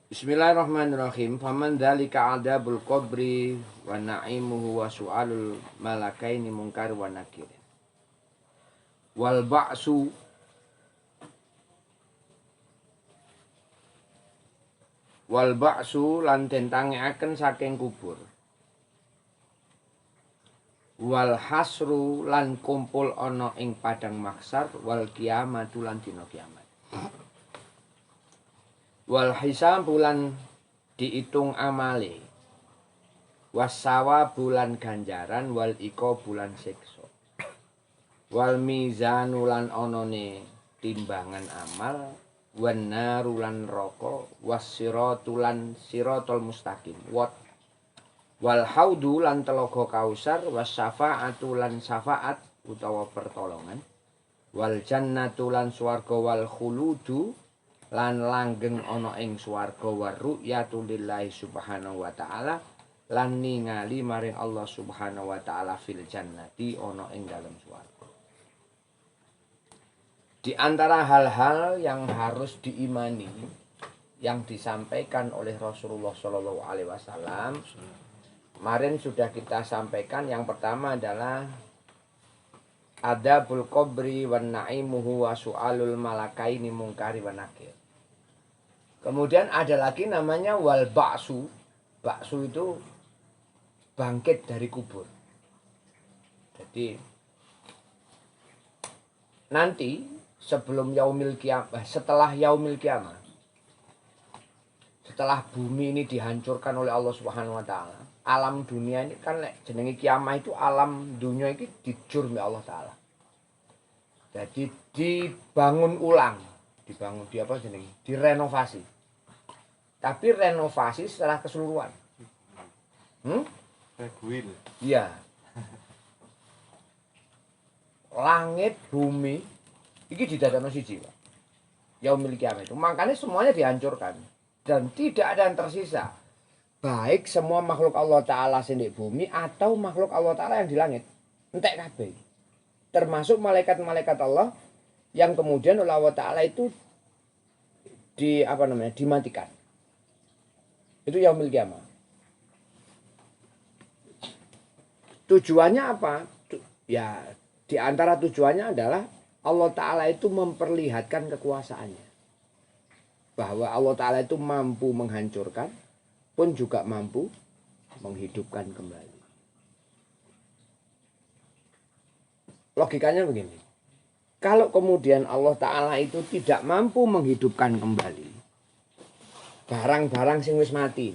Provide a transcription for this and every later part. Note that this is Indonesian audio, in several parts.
Bismillahirrahmanirrahim. Faman dzalika adabul qabri wa na'imuhu wa su'alul malakaini munkar wa nakir. Wal ba'su lan tentangaken saking kubur. Wal hasru lan kumpul ana ing padang mahsyar wal kiamatu lan dina kiamat. Wal hisab bulan diitung amale. Wasawa bulan ganjaran wal iko bulan siksa. Wal mizanu lan onone timbangan amal wan naru lan neraka wasiratu lan siratal mustaqim. Wal haudu lan telaga kausar wasyafa'atu lan syafaat utawa pertolongan. Wal jannatu lan swarga wal khuludu lan langgeng ana ing swarga wa ru'yatu lillahi subhanahu wa ta'ala lan ningali maring Allah subhanahu wa ta'ala fil jannati ana ing dalem swarga. Di antara hal-hal yang harus diimani yang disampaikan oleh Rasulullah Shallallahu Alaihi Wasallam kemarin sudah kita sampaikan. Yang pertama adalah adabul qabri wan na'imuhu wa su'alul malakaini munkari wa nakir. Kemudian ada lagi namanya wal ba'su. Ba'su itu bangkit dari kubur. Jadi nanti sebelum yaumil kiamah, setelah yaumil kiamah, setelah bumi ini dihancurkan oleh Allah Subhanahu wa taala, alam dunia ini kan jenenge kiamah itu alam dunia ini dijur oleh Allah taala. Jadi dibangun ulang, dibangun di apa jenenge? Direnovasi. Tapi renovasi setelah keseluruhan. Rebuild. Iya. Langit, bumi iki didadakno siji, Pak. Yaumil kiamah itu. Makanya semuanya dihancurkan dan tidak ada yang tersisa. Baik semua makhluk Allah taala sing di bumi atau makhluk Allah taala yang di langit. Entek kabeh. Termasuk malaikat-malaikat Allah yang kemudian oleh Allah taala itu dimatikan. Itu yaumil kiamah. Tujuannya apa? Ya, di antara tujuannya adalah Allah Ta'ala itu memperlihatkan kekuasaannya. Bahwa Allah Ta'ala itu mampu menghancurkan, pun juga mampu menghidupkan kembali. Logikanya begini. Kalau kemudian Allah Ta'ala itu tidak mampu menghidupkan kembali barang-barang sing wis mati.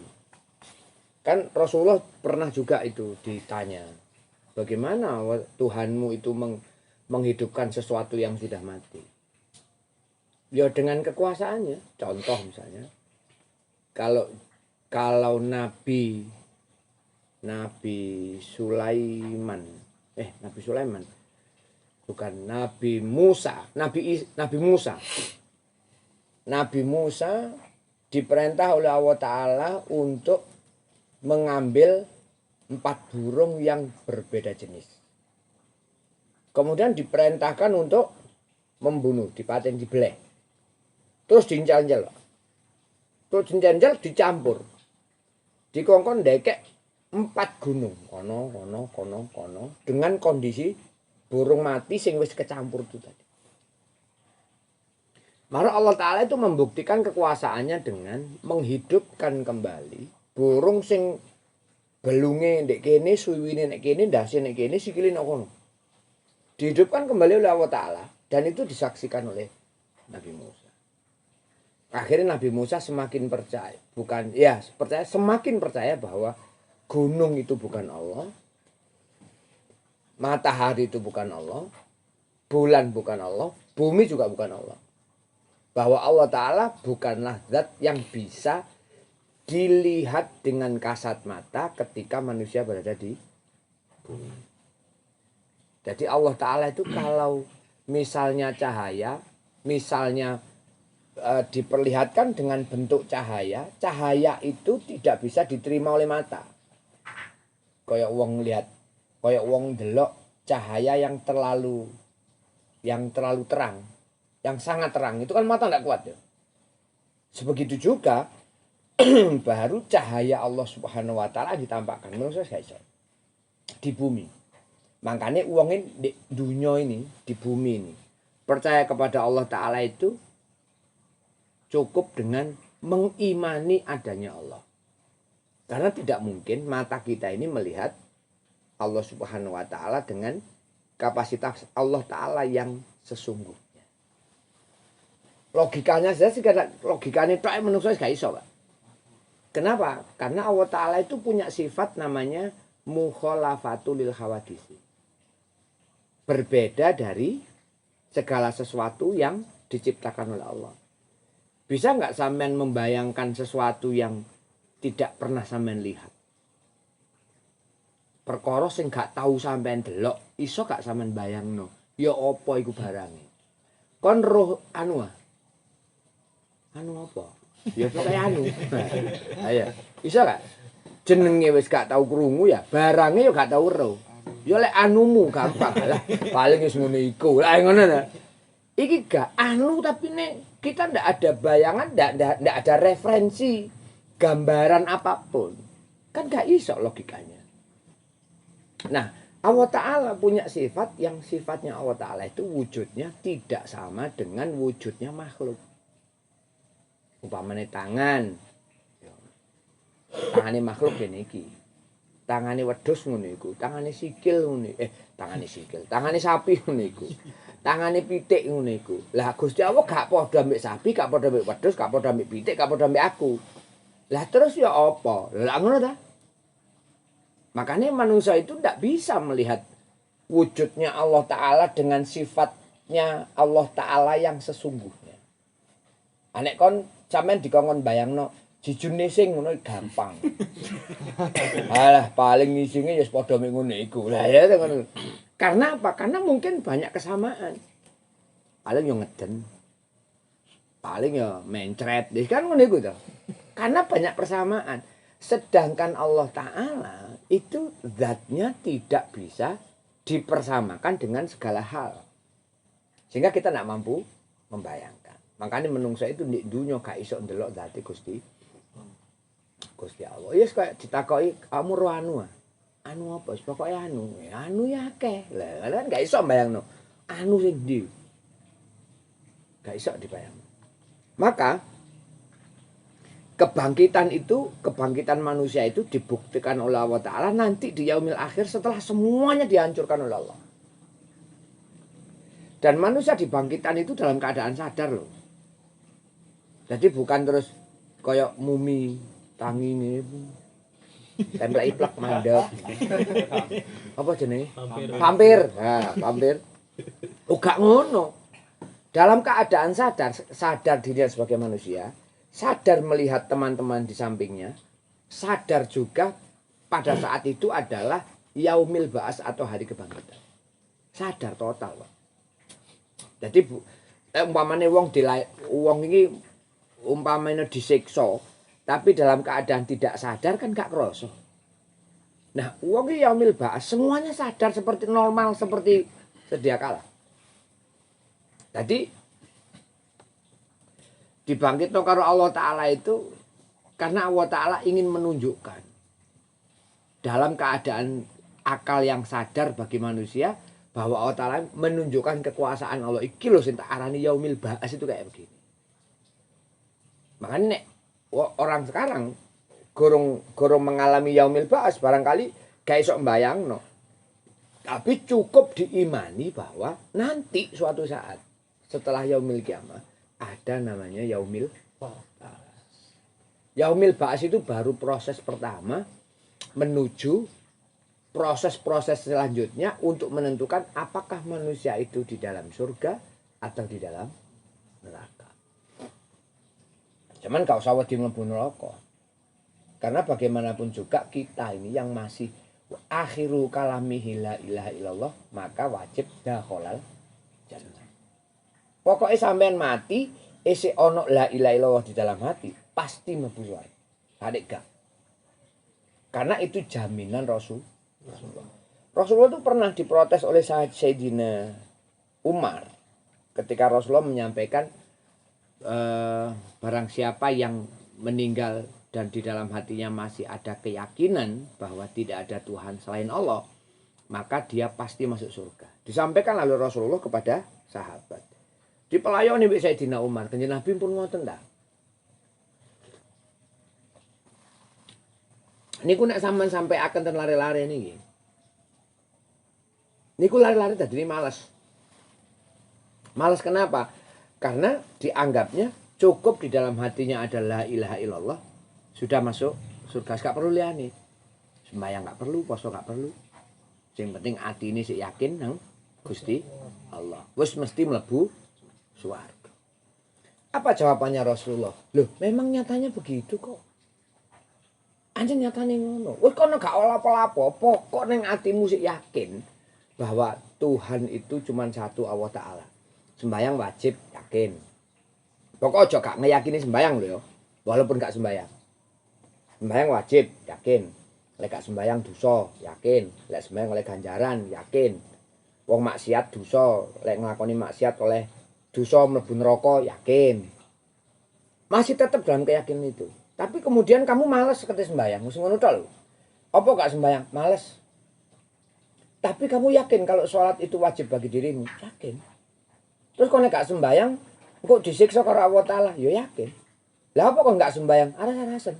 Kan Rasulullah pernah juga itu ditanya, bagaimana Tuhanmu itu menghidupkan sesuatu yang sudah mati? Ya dengan kekuasaannya. Contoh misalnya, kalau Nabi Sulaiman, bukan Nabi Musa, Nabi Musa diperintah oleh Allah Ta'ala untuk mengambil 4 burung yang berbeda jenis. Kemudian diperintahkan untuk membunuh, dipaten, dibeleh. Terus diinjal-injal. Terus diinjal dicampur. Dikongkon dekek 4 gunung. Kono. Dengan kondisi burung mati sing wis kecampur itu tadi. Maka Allah Ta'ala itu membuktikan kekuasaannya dengan menghidupkan kembali burung sing belunge ndek kene, suwiwine ndek kene, ndase ndek kene, sikile ndek kono. Dihidupkan kembali oleh Allah Ta'ala. Dan itu disaksikan oleh Nabi Musa. Akhirnya Nabi Musa semakin percaya. Semakin percaya bahwa gunung itu bukan Allah. Matahari itu bukan Allah. Bulan bukan Allah. Bumi juga bukan Allah. Bahwa Allah Ta'ala bukanlah zat yang bisa dilihat dengan kasat mata ketika manusia berada di bumi. Jadi Allah Ta'ala itu kalau misalnya cahaya, diperlihatkan dengan bentuk cahaya, cahaya itu tidak bisa diterima oleh mata. Kayak wong lihat, kayak wong delok cahaya yang terlalu terang, yang sangat terang, itu kan mata tidak kuat ya. Sebegitu juga baru cahaya Allah Subhanahu wa taala ditampakkan. Menungso gak iso. Di bumi. Makanya uangin di dunia ini, di bumi ini, percaya kepada Allah Ta'ala itu cukup dengan mengimani adanya Allah. Karena tidak mungkin mata kita ini melihat Allah Subhanahu wa Ta'ala dengan kapasitas Allah Ta'ala yang sesungguhnya. Logikanya saja sih, logikanya itu menurut saya gak iso, Pak. Kenapa? Karena Allah Ta'ala itu punya sifat namanya mukhalafatul lil hawadisi. Berbeda dari segala sesuatu yang diciptakan oleh Allah. Bisa nggak sampean membayangkan sesuatu yang tidak pernah sampean lihat? Perkara sing gak tahu sampean delok, iso gak sampean bayangno? Ya apa iku barange? Kon roh anu apa? Ya pokoke anu. Ayo, iso gak? Jenenge wis gak tau krungu ya, barange ya gak tau weruh. Ya lek anumu gampang lah. Paling wis ngono iku. Lah ngono ta. Iki gak anu tapi nek kita ndak ada bayangan, ndak ada referensi gambaran apapun. Kan gak iso logikanya. Nah, Allah Ta'ala punya sifat yang sifatnya Allah Ta'ala itu wujudnya tidak sama dengan wujudnya makhluk. Umpamane tangan. Tangane makhluk ngene iki. Tangane wedhus ngono iku, tangane sikil ngono. Tangane sikil, tangane sapi ngono iku. Tangane pitik ngono iku. Lah Gusti Allah gak padha ambek sapi, gak padha ambek wedhus, gak padha ambek pitik, gak padha ambek aku. Lah terus ya apa? Lah ngono ta? Makanya manusia itu ndak bisa melihat wujudnya Allah Ta'ala dengan sifatnya Allah Ta'ala yang sesungguhnya. Anek kon sampean dikongkon bayangno jijune sing ngono gampang. Alah paling ngisinge ya padha mek ngono iku. Lah ya ngono. Karena apa? Karena mungkin banyak kesamaan. Paling yo ngeden. Paling yo mencret. Kan ngono iku to. Karena banyak persamaan. Sedangkan Allah Ta'ala itu zatnya tidak bisa dipersamakan dengan segala hal. Sehingga kita tidak mampu membayangkan. Makanya menungso itu di dunia gak iso ndelok zate Gusti Allah. Yes kayak ditakoki kamu roh anu. Anu apa? Pokoke anu. Ya anu ya akeh. Lah kan gak iso mbayangno. Anu sing ndi? Gak iso dibayangno. Maka kebangkitan manusia itu dibuktikan oleh Allah Ta'ala nanti di yaumil akhir setelah semuanya dihancurkan oleh Allah. Dan manusia dibangkitan itu dalam keadaan sadar loh. Jadi bukan terus kayak mumi tangi ini tempel iplak mandek. Apa jenenge? Vampir. Nah, vampir. Oh gak ngono. Dalam keadaan sadar dirinya sebagai manusia, sadar melihat teman-teman di sampingnya, sadar juga pada saat itu adalah yaumil ba'as atau hari kebangkitan. Sadar total, Pak. Jadi umpamane wong iki umpamane disiksa, tapi dalam keadaan tidak sadar kan gak kroso. Nah, wong iki yaumil ba'as semuanya sadar seperti normal seperti sedia kala. Jadi dibangkitno karo Allah Ta'ala itu karena Allah Ta'ala ingin menunjukkan dalam keadaan akal yang sadar bagi manusia bahwa Allah Ta'ala menunjukkan kekuasaan Allah. Iki lho sing tak arani yaumil ba'as itu kayak begini. Makanya nek orang sekarang gorong mengalami yaumil ba'as barangkali gak iso mbayangno. Tapi cukup diimani bahwa nanti suatu saat setelah yaumil kiamah ada namanya yaumil ba'as. Yaumil ba'as itu baru proses pertama menuju proses-proses selanjutnya untuk menentukan apakah manusia itu di dalam surga atau di dalam neraka. Cuman gak usah wedi mlebu neraka. Karena bagaimanapun juga kita ini yang masih akhiru kalamihi la ilaha illallah, maka wajib dakhalal jannah. Pokoknya sampean mati, isih ono la ilaha illallah di dalam hati, pasti mlebu swarga. Hadek gak. Karena itu jaminan Rasulullah itu pernah diprotes oleh Sayyidina Umar ketika Rasulullah menyampaikan barang siapa yang meninggal dan di dalam hatinya masih ada keyakinan bahwa tidak ada Tuhan selain Allah, maka dia pasti masuk surga. Disampaikan lalu Rasulullah kepada sahabat. Di pelayoni mbek Sayyidina Umar, Kanjeng Nabi pun ngoten ta. Niku nek sampean sampai akan ten lare-lare niki. Niku lari-lari tadi ini malas. Malas kenapa? Karena dianggapnya cukup di dalam hatinya ada la ilaha illallah, sudah masuk surga, gak perlu liyane. Sembahyang gak perlu, poso gak perlu. Sing penting hati ini sik yakin nang Gusti Allah. Wis mesti mlebu swarga. Apa jawabannya Rasulullah? Loh, memang nyatanya begitu kok. Anjing nyatane ngono. Wis kono gak apa-apa, pokok ning atimu sik yakin bahwa Tuhan itu cuma satu, Allah Ta'ala. Sembahyang wajib, yakin. Pokok aja gak ngeyakini sembahyang lho ya. Walaupun gak sembahyang. Sembahyang wajib, yakin. Lek gak sembahyang dosa, yakin. Lek sembahyang oleh ganjaran, yakin. Wong maksiat dosa, lek nglakoni maksiat oleh dosa mlebu neraka, yakin. Masih tetap dalam keyakinan itu. Tapi kemudian kamu malas ketika sembahyang, mesti ngono tok lho. Apa gak sembahyang? Malas. Tapi kamu yakin kalau sholat itu wajib bagi dirimu? Yakin. Terus kalau gak sembahyang, kok disiksa karo Allah Ta'ala? Ya yakin. Lah apa kok gak sembahyang? Aras-arasan.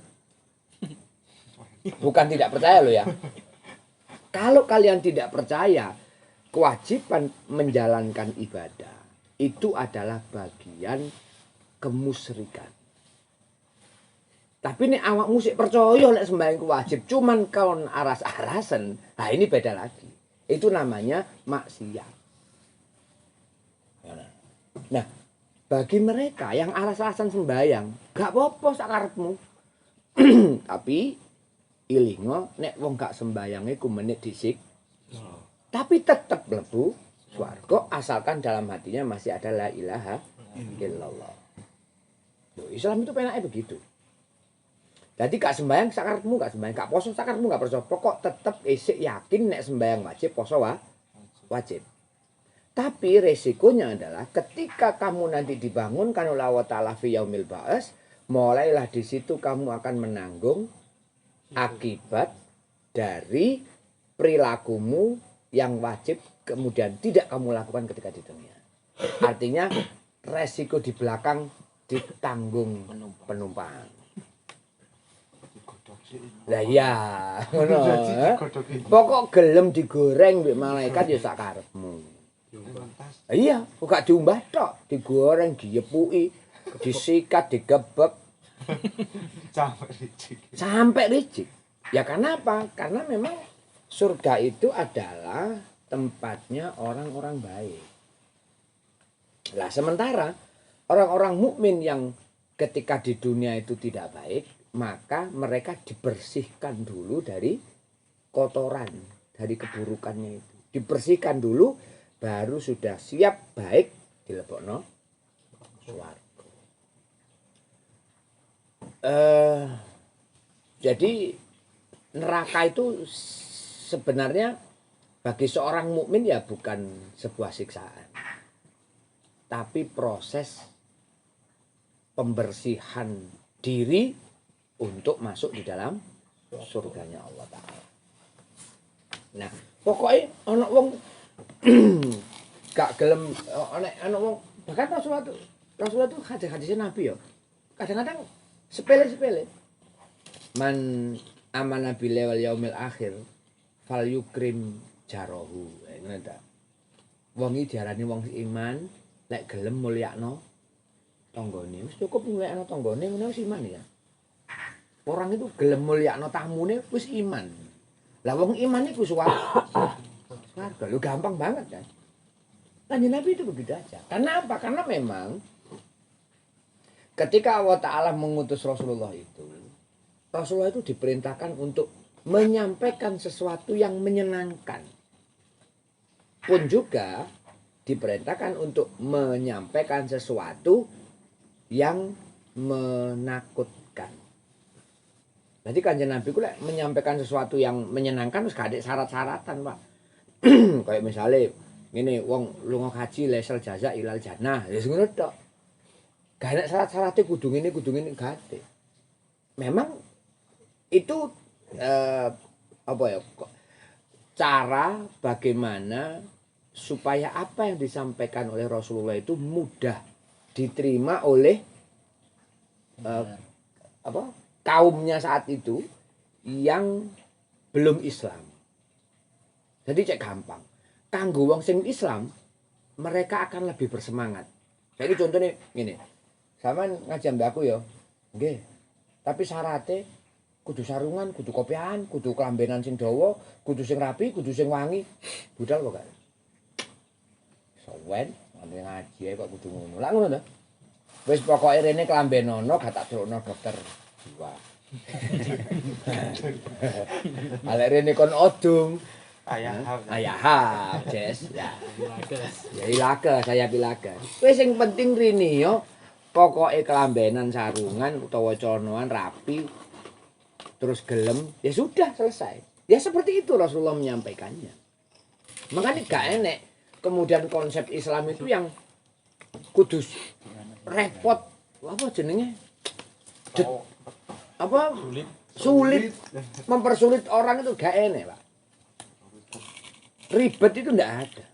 Bukan tidak percaya loh ya. Kalau kalian tidak percaya, kewajiban menjalankan ibadah itu adalah bagian kemusyrikan. Tapi ini awak musik percaya nek sembahyang ku wajib, cuman kawan aras-arasan. Nah ini beda lagi. Itu namanya maksiat. Nah, bagi mereka yang aras-arasan sembahyang, gak apa-apa sakarepmu. Tapi ilingo nek wong gak sembayange ku menit disik. Tapi tetap mlebu swarga asalkan dalam hatinya masih ada la ilaha illallah. Loh, Islam itu penaknya begitu. Jadi gak sembahyang sakarepmu gak sembahyang, gak poso sakarepmu gak poso. Pokok tetep isik yakin nek sembahyang wajib, poso wajib. Tapi resikonya adalah ketika kamu nanti dibangunkan oleh Allah Ta'ala fi yaumil ba'as, mulailah di situ kamu akan menanggung akibat dari perilakumu yang wajib kemudian tidak kamu lakukan ketika di dunia. Artinya resiko di belakang ditanggung penumpang. Lah iya, ngono. Pokok gelem digoreng mbek malaikat ya sak karepmu. Iya, gak diumbah tok, digoreng, diepuki, disikat, digebek. Sampai licik. Ya karena apa? Karena memang surga itu adalah tempatnya orang-orang baik. Lah sementara orang-orang mukmin yang ketika di dunia itu tidak baik, maka mereka dibersihkan dulu dari kotoran, dari keburukannya itu. Dibersihkan dulu, baru sudah siap baik dilebokno swarga. Jadi neraka itu sebenarnya bagi seorang mukmin ya bukan sebuah siksaan, tapi proses pembersihan diri untuk masuk di dalam surganya Allah Ta'ala. Nah, pokoknya ana wong gak gelem ana wong bahkan Rasulullah itu hadis-hadisnya Nabi ya. Kadang-kadang sepele-sepele. Man amana billahi wal yaumil akhir fal yukrim jarahu. Ngono ta. Wong iki diarani wong iman nek gelem mulyakno tanggane. Wis cukup mulyakno tanggane ngono wis iman ya. Orang itu gelem mulyakno tamune wis iman. Lah wong iman iku swarga. Lho gampang banget kan. Kanjeng Nabi itu begitu aja. Karena apa? Karena memang ketika Allah Ta'ala mengutus Rasulullah itu diperintahkan untuk menyampaikan sesuatu yang menyenangkan. Pun juga diperintahkan untuk menyampaikan sesuatu yang menakutkan. Jadi Kanjeng Nabi ku lek menyampaikan sesuatu yang menyenangkan wis gak ada syarat-syaratan, Pak. Kayak misalnya ngene wong lunga haji lesel jaza ilal jannah. Ya ngono tok. Gak ada syarat-syarate kudu ngene gak ada. memang itu apa ya? Cara bagaimana supaya apa yang disampaikan oleh Rasulullah itu mudah diterima oleh kaumnya saat itu yang belum Islam. Jadi cek gampang. Kanggo wong sing Islam, mereka akan lebih bersemangat. Jadi contohnya gini, sampean ngaji ambek aku ya. Nggih. Tapi syaratnya kudu sarungan, kudu kopiahan, kudu kelambenan sing dawa, kudu sing rapi, kudu sing wangi. Budal kok gak? Sowen, ngaji ae kok kudu ngono. Lah ngono to. Wis pokoke rene kelambenono gak tak delokno dokter jiwa. Alek rene kon odung. Ayah, Jess. Ya. Ya ilaga, saya bilaga. Wis sing penting rene yo pokoke kelambenan sarungan utawa celanoan rapi terus gelem, ya sudah selesai. Ya seperti itu Rasulullah menyampaikannya. Makanya gak enek kemudian konsep Islam itu yang kudus repot apa jenenge? Sulit mempersulit orang itu gak enek, Pak. Ribet itu ndak ada.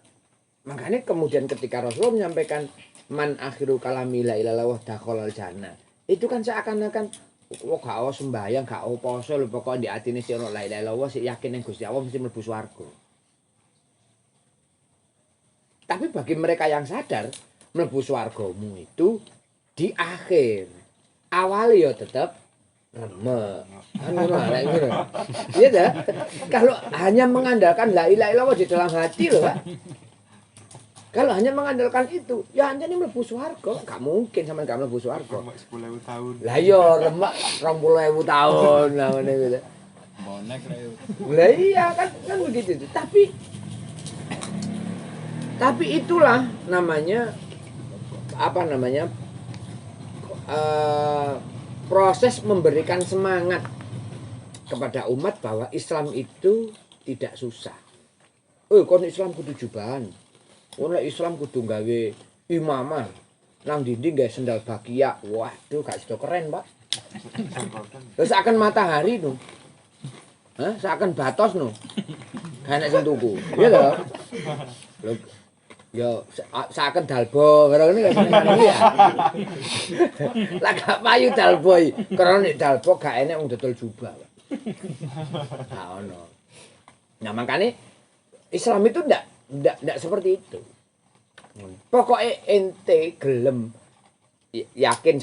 Makanya kemudian ketika Rasulullah menyampaikan man akhiru kalami la ilaha illallah dakhalal jannah. Itu kan seakan-akan gak ono sembahyang, gak ono poso lho pokoke di atine sik ono la ilaha illallah sik yakin ning Gusti Allah mesti mlebu swarga. Tapi bagi mereka yang sadar mlebu swargamu itu di akhir. Awali ya tetap remek. Ngono. Iya dah. Kalau hanya mengandalkan la ilaha illallah di dalam hati loh, Pak. Kalau hanya mengandalkan itu, ya hanya ini mlebu swarga, gak mungkin sampean gak mlebu swarga. 10.000 tahun. Lah iya remek 20.000 tahun lah ngene gitu. Bonek reu. Lah iya kan begitu. Tapi itulah namanya proses memberikan semangat kepada umat bahwa Islam itu tidak susah. Kon Islam kudu jubahan. Kon Islam kudu gawe imamah. Nang dinding gawe sendal bakia. Waduh, gak sido keren, Pak. Terus akan matahari no. Hah? Seakan batos no. Gak enak sing tuku. Iya toh? Lho yo seakan dalbo, karo ngene gak seneng ya. Lah gak payu dalbo iki. Karena nek dalbo gak enak wong dodol jubah, Pak. Nah, ono. Nah, makanya Islam itu ndak seperti itu. Pokoknya ente gelem yakin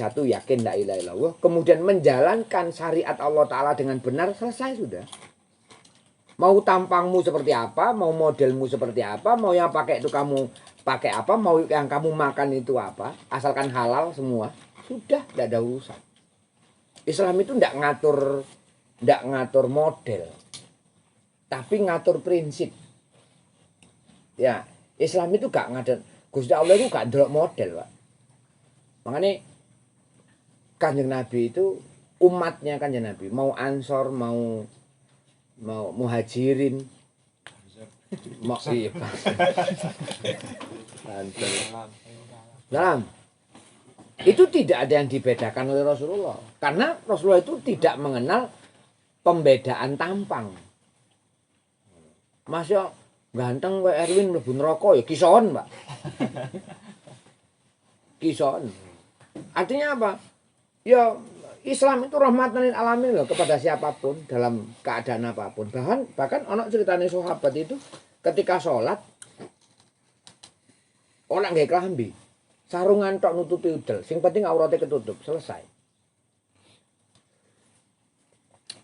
la ilaha illallah, kemudian menjalankan syariat Allah Ta'ala dengan benar, selesai sudah. Mau tampangmu seperti apa, mau modelmu seperti apa, mau yang pakai itu kamu pakai apa, mau yang kamu makan itu apa, asalkan halal semua, sudah tidak ada urusan. Islam itu ndak ngatur model, tapi ngatur prinsip. Ya, Islam itu gak ngatur. Gusti Allah itu gak ndelok model, Pak. Makanya Kanjeng Nabi itu umatnya Kanjeng Nabi, mau Ansor, mau Muhajirin, mau iya, Salam. Itu tidak ada yang dibedakan oleh Rasulullah. Karena Rasulullah itu tidak mengenal pembedaan tampang. Masya ganteng kayak Erwin mlebu neraka ya kison, Pak. Kison. Artinya apa? Ya Islam itu rahmatan lil alamin loh kepada siapapun dalam keadaan apapun. Bahkan ana ceritane sahabat itu ketika sholat orang nggak kelambi, sarungan tok nutupi udel. Sing penting auratnya ketutup, selesai.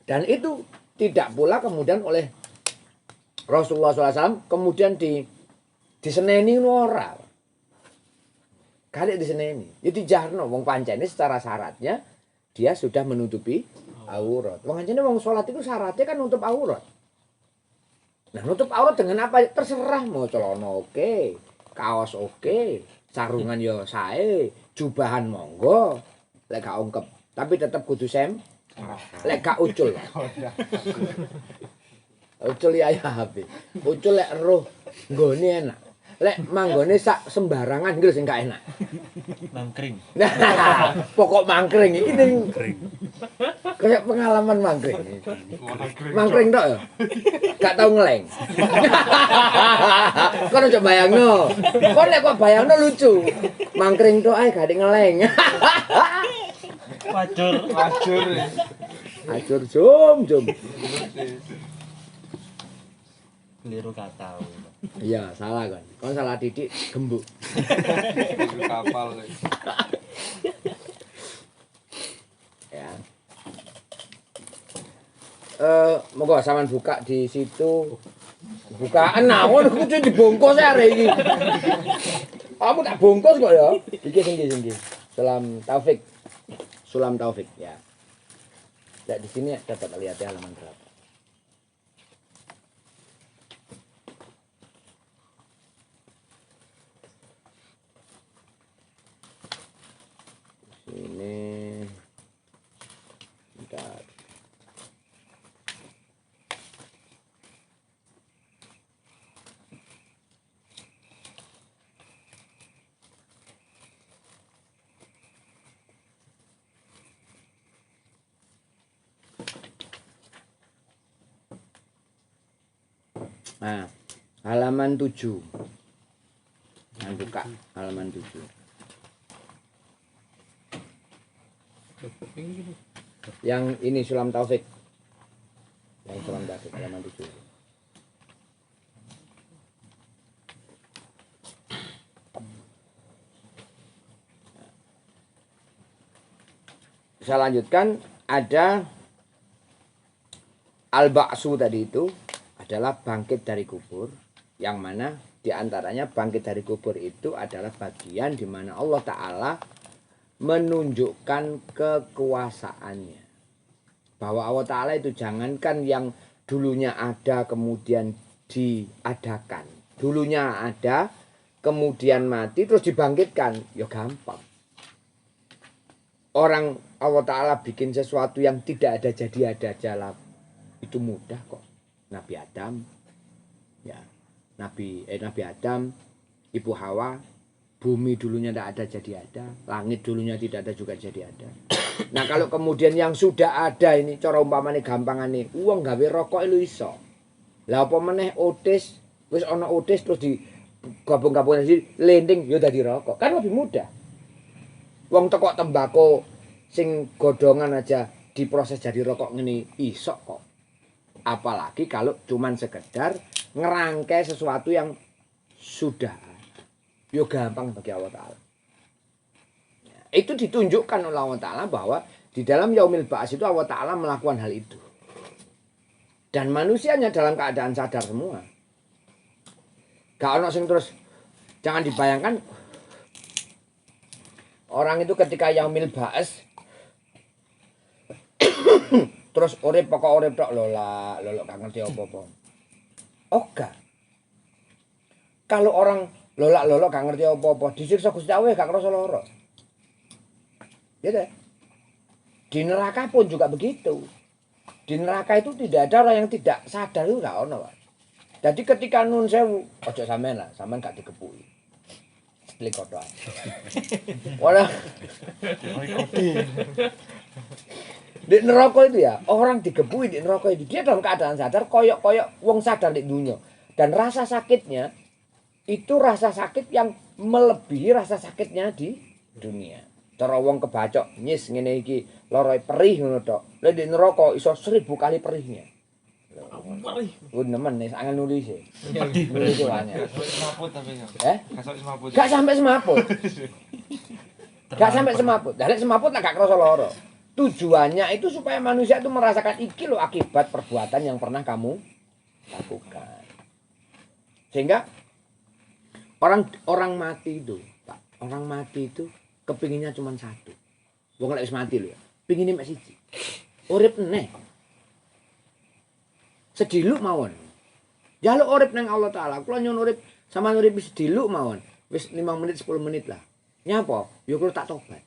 Dan itu tidak pula kemudian oleh Rasulullah SAW kemudian diseneni ora. Kali diseneni. Ya dijarno wong pancene secara syaratnya dia sudah menutupi aurat. Wong pancene wong salat itu syaratnya kan nutup aurat. Nah, nutup aurat dengan apa? Terserah mau celana oke, kaos oke, sarungan ya sae, jubahan monggo, lek gak ungkep. Tapi tetap kudu lek gak ucul. Ucul ya HP. Ucul lek roh nggone enak. Lek manggone sak sembarangan iki lho sing gak enak. Mangkring. Nah, pokok mangkring iki ning kayak pengalaman mangkring. Mangkring tok ya. Gak tau ngeleng. Kon aja bayangno. Kon lek kok bayangno lucu. Mangkring tok ae gak ngeleng. Wajur. Acur jum. Keliru kata. Iya, salah kan. Kon salah titik gembuk. Kapal. Ya. Monggo sampean buka di situ. Bukaan nawon kudu dibungkus arek iki. Kamu tak bungkus kok ya. Iki sing. Sulam Taufik ya. Lihat di sini dapat lihat ya halaman berapa. Sini. Bentar. Nah, halaman 7. Nah, buka halaman 7. Yang ini Sulam Taufik. Yang Sulam Taufik halaman 7. Saya lanjutkan, ada al-ba'su tadi itu adalah bangkit dari kubur, yang mana diantaranya bangkit dari kubur itu adalah bagian di mana Allah Ta'ala menunjukkan kekuasaannya. Bahwa Allah Ta'ala itu jangankan yang dulunya ada kemudian diadakan. Dulunya ada kemudian mati terus dibangkitkan, ya gampang. Orang Allah Ta'ala bikin sesuatu yang tidak ada jadi ada jalan, itu mudah kok. Nabi Adam, ya Nabi Adam, Ibu Hawa, bumi dulunya tidak ada jadi ada, langit dulunya tidak ada juga jadi ada. Nah kalau kemudian yang sudah ada ini, cara umpamane gampangane, uang gawe rokok itu iso. Lah apa meneh otis, wis ana otis terus di gabung-gabungan lending ya dadi rokok, kan lebih mudah. Wong teko tembako sing godongan aja diproses jadi rokok ngene iso kok. Apalagi kalau cuman sekedar ngerangkai sesuatu yang sudah yo gampang bagi Allah Ta'ala. Itu ditunjukkan oleh Allah Ta'ala bahwa di dalam Yaumil Ba'ats itu Allah Ta'ala melakukan hal itu. Dan manusianya dalam keadaan sadar semua. Gak ono sing terus, jangan dibayangkan orang itu ketika Yaumil Ba'ats terus urip pokok urip tok lolak gak ngerti apa-apa. Oh gak. Kalau orang lolak gak ngerti apa-apa, disiksa Gusti Allah gak krasa lara. Ya deh. Di neraka pun juga begitu. Di neraka itu tidak ada orang yang tidak sadar itu gak ono, Pak. Jadi ketika nun sewu, ojo sampean lah, sampean gak dikepuki. Setelik kotoan. Walah. Di neraka itu ya, orang digebui di neraka itu. Dia dalam keadaan sadar, koyok-koyok wong sadar di dunia. Dan rasa sakitnya, itu rasa sakit yang melebihi rasa sakitnya di dunia. Cara wong kebacok, nyis ngene iki, loroi perih ngono tok. Lah di neraka iso 1000 kali perihnya. Perih. Nemen nek angel nulis e. Nulis wae. Semaput tapi enggak. Semaput. Gak sampai semaput. Gak sampai semaput. Lah nek semaput lah gak krasa lara. Tujuannya itu supaya manusia itu merasakan iki loh akibat perbuatan yang pernah kamu lakukan. Sehingga orang mati itu, Pak, orang mati itu kepinginnya cuma satu. Wong lek wis mati lho ya, pingine mek siji. Urip neh. Sediluk mawon. Jaluk urip nang Allah Taala. Kula nyuwun urip sama urip sediluk mawon. Wis 5 menit 10 menit lah. Nyapa? Ya kula tak tobat.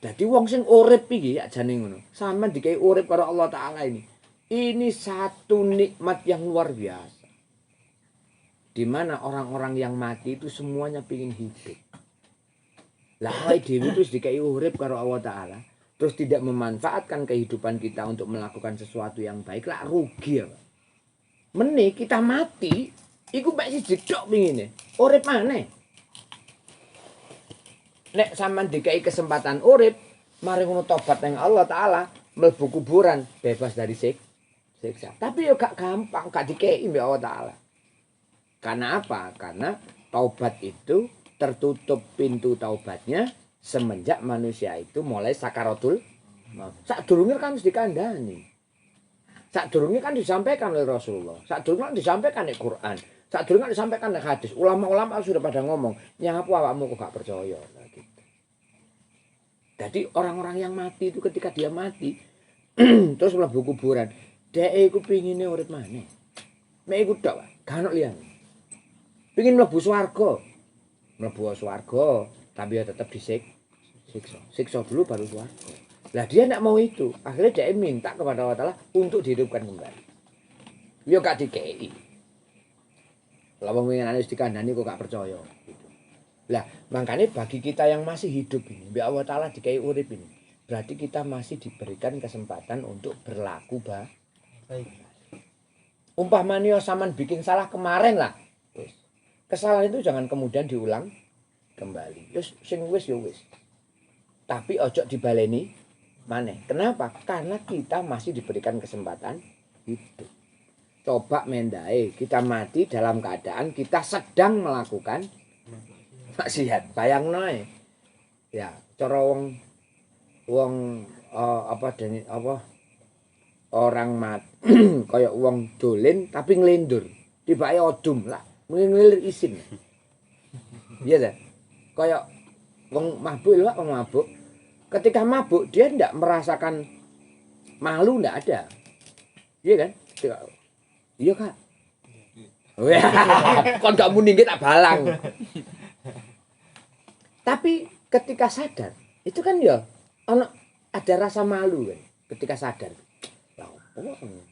Jadi wong sing urip iki ya jane ngono. Sampeyan dikai urip karo Allah Taala ini. Ini satu nikmat yang luar biasa. di mana orang-orang yang mati itu semuanya pingin hidup. Lah awake dhewe terus dikai urip karo Allah Ta'ala, terus tidak memanfaatkan kehidupan kita untuk melakukan sesuatu yang baik, lah rugi ya. Meni kita mati, iku mek siji tok pingine. Urip maneh. Nek sampean dikai kesempatan urip, mari ngono tobat nang Allah Ta'ala, mlebu kuburan, bebas dari siksa. Tapi yo gak gampang, gak dikei mbek Allah Ta'ala. Karena apa? Karena taubat itu tertutup pintu taubatnya semenjak manusia itu mulai sakaratul maut. Sadurunge kan wis dikandani. Sadurunge kan disampaikan oleh Rasulullah. Sadurunge kan disampaikan di Quran. Sadurunge kan disampaikan di hadis. Ulama-ulama sudah pada ngomong, "Nyapu awakmu kok gak percaya?" Nah, gitu. Jadi orang-orang yang mati itu ketika dia mati terus mlebu kuburan, dhek iku pingine urip maneh. Mek iku tok, gak ono liyane. Pingin mlebu swarga. Mlebu swarga, tapi ya tetap disiksa. Siksa dulu baru swarga. Lah dia tidak mau itu. Akhirnya dia minta kepada Allah Ta'ala untuk dihidupkan kembali. Ya gak dikei. Lah wong ngene wis dikandani kok gak percaya gitu. Lah makanya bagi kita yang masih hidup ini, mbek Allah Ta'ala dikai urip ini, berarti kita masih diberikan kesempatan untuk berlaku baik. Umpamanya sampean bikin salah kemarin lah. Kesalahan itu jangan kemudian diulang kembali. Wis sing wis ya wis. Tapi ojo dibaleni maneh. Kenapa? Karena kita masih diberikan kesempatan hidup. Coba mendae kita mati dalam keadaan kita sedang melakukan maksiat. Bayangno ae. Ya, cara wong orang mati kaya wong dolen tapi nglendur. Tibake odum lah. Ngelir isin. Iya dah. Kayak wong mabuk lho, wong mabuk. Ketika mabuk dia tidak merasakan malu, ndak ada. Iya kan? Iya Kak. Wah, kon gak muni tak balang. Tapi ketika sadar, itu kan ya ada rasa malu kan ketika sadar.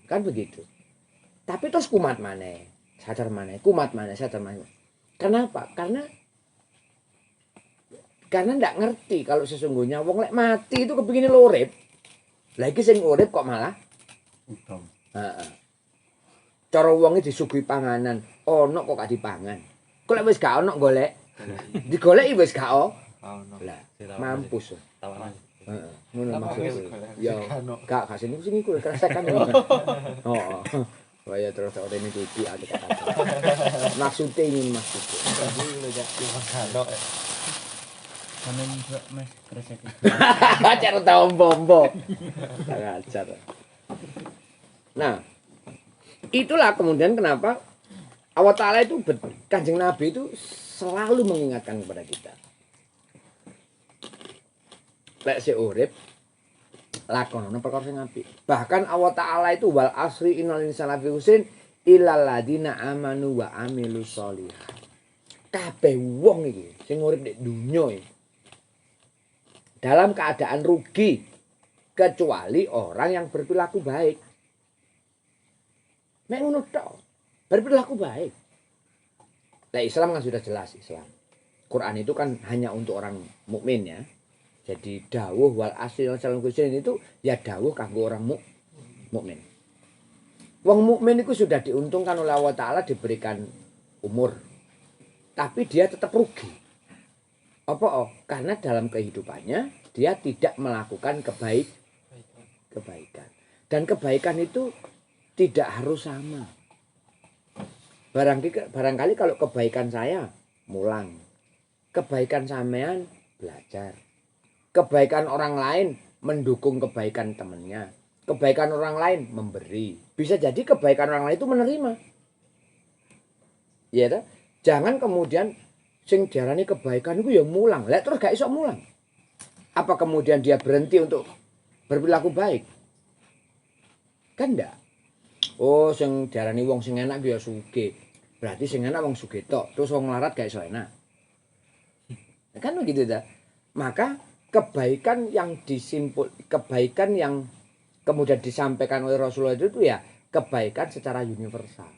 Kan begitu. Tapi terus kumat maneh. Sadar mana, kumat mana, sadar mana. Kenapa? Karena ndak ngerti kalau sesungguhnya wong lek mati itu kepingine urip. Lagi sing urip kok malah Udom. Heeh. Cara wonge disuguhi panganan, ono kok gak dipangan. Kok lek wis gak ono golek. Digoleki wis gak ono. Lah, mampus. Tawanan. Heeh. Ngono Apa maksudnya. wis golek? Ya, gak sing iku kresekan. Oh. Waya terus ora ini iki ada kata. Maksudnya ingin maksudnya. Kamen mbok Mas kresek. Cara tau bombo. Ajar. Nah, itulah kemudian kenapa Allah Ta'ala itu Kanjeng Nabi itu selalu mengingatkan kepada kita. Lek si urip lakonono perkara sing apik. Bahkan Allah Ta'ala itu wal asri innal insana lafi khusrin illal ladzina amanu wa amilus sholihat. Kabeh wong iki sing urip nek donya iki dalam keadaan rugi kecuali orang yang berperilaku baik. Nek ngono tok, berperilaku baik. Nah, Islam kan sudah jelas Islam. Quran itu kan hanya untuk orang mukmin ya. Jadi dawuh wal asri salam kusin itu ya dawuh kanggo orang mukmin. Wong mukmin itu sudah diuntungkan oleh Allah Ta'ala diberikan umur. Tapi dia tetap rugi. Apa? Karena dalam kehidupannya dia tidak melakukan kebaikan. Dan kebaikan itu tidak harus sama. Barangkali kalau kebaikan saya mulang. Kebaikan sampean belajar. Kebaikan orang lain mendukung kebaikan temannya. Kebaikan orang lain memberi. Bisa jadi kebaikan orang lain itu menerima. Ya toh? Jangan kemudian sing diarani kebaikan itu ya mulang. Lah terus gak iso mulang. Apa kemudian dia berhenti untuk berperilaku baik? Kan ndak. Oh, sing diarani wong sing enak ya sugih. Berarti sing enak wong sugih tok. Terus wong larat gak iso enak. Kan begitu dah. Maka kebaikan yang kebaikan yang kemudian disampaikan oleh Rasulullah itu ya kebaikan secara universal.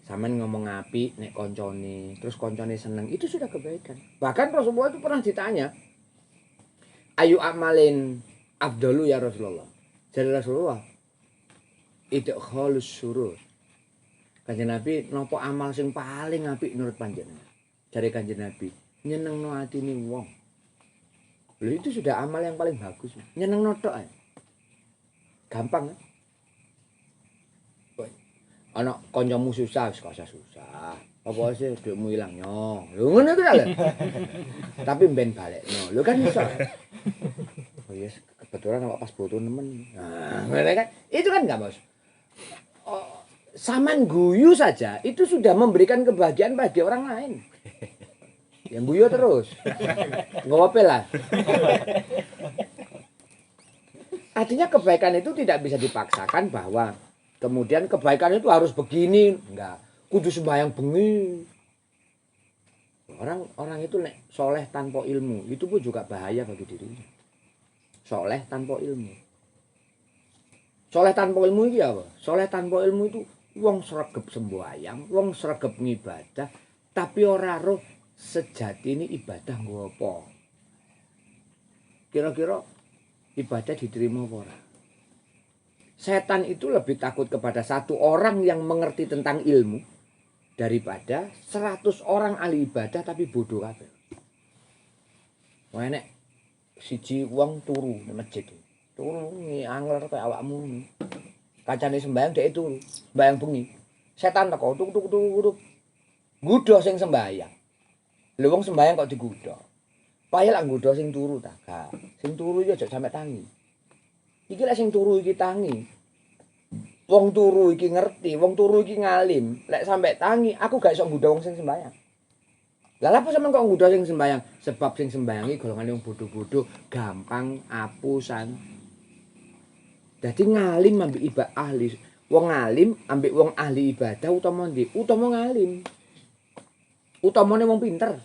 Sampeyan ngomong apik nek koncone, terus koncone seneng, itu sudah kebaikan. Bahkan Rasulullah itu pernah ditanya, "Ayu amalin afdalu ya Rasulullah?" Jadi Rasulullah, "Idkhalus surur." Kanjeng Nabi, "Napa amal sing paling apik menurut panjenengan?" Jare Kanjeng Nabi, "Nyenengno atine wong." Lho itu sudah amal yang paling bagus. Nyenengno tok ae. Gampang kan? Ana kancamu susah wis gak usah susah. Apa sih duitmu ilang nyong. Lho ngono iku lho. Tapi ben balekno. Lho kan iso. Oh yes, kebetulan awak pas foto nemen. Nah, ngene kan. Itu kan enggak, Bos. Oh, saman guyu saja itu sudah memberikan kebahagiaan bagi orang lain. Yang guyu terus. Enggak apa-apa lah. Artinya kebaikan itu tidak bisa dipaksakan bahwa kemudian kebaikan itu harus begini, enggak. Kudu sembahyang bengi. Orang itu nek soleh tanpa ilmu, itu pun juga bahaya bagi dirinya. Soleh tanpa ilmu. Soleh tanpa ilmu iki apa? Soleh tanpa ilmu itu wong sregep sembahyang, wong sregep ngibadah, tapi ora roh sejatine ibadah nggo apa. Kira-kira ibadah diterima apa ora? Setan itu lebih takut kepada satu orang yang mengerti tentang ilmu daripada 100 orang ahli ibadah tapi bodoh kabeh. Wah nek siji wong turu nang masjid. Turu angler kaya awakmu. Kancane sembahyang dhek turu, sembahyang bengi. Setan teko tuk tuk tuk tuk. Nggodha sing sembahyang. Lha wong sembahyang kok digodha. Payah lak nggodha sing turu ta, gak. Sing turu iki aja sampe tangi. Iki lek sing turu iki tangi. Wong turu iki ngerti, wong turu iki ngalim. Lek sampe tangi, aku gak iso nggodha wong sing sembahyang. Lah apa sampean kok nggodha sing sembahyang? Sebab sing sembahyang iki golongane wong bodho-bodho, gampang apusan. Dadi ngalim ambek ibadah ahli. Wong ngalim ambek wong ahli ibadah utama ndi? Utama ngalim. Utamane wong pinter.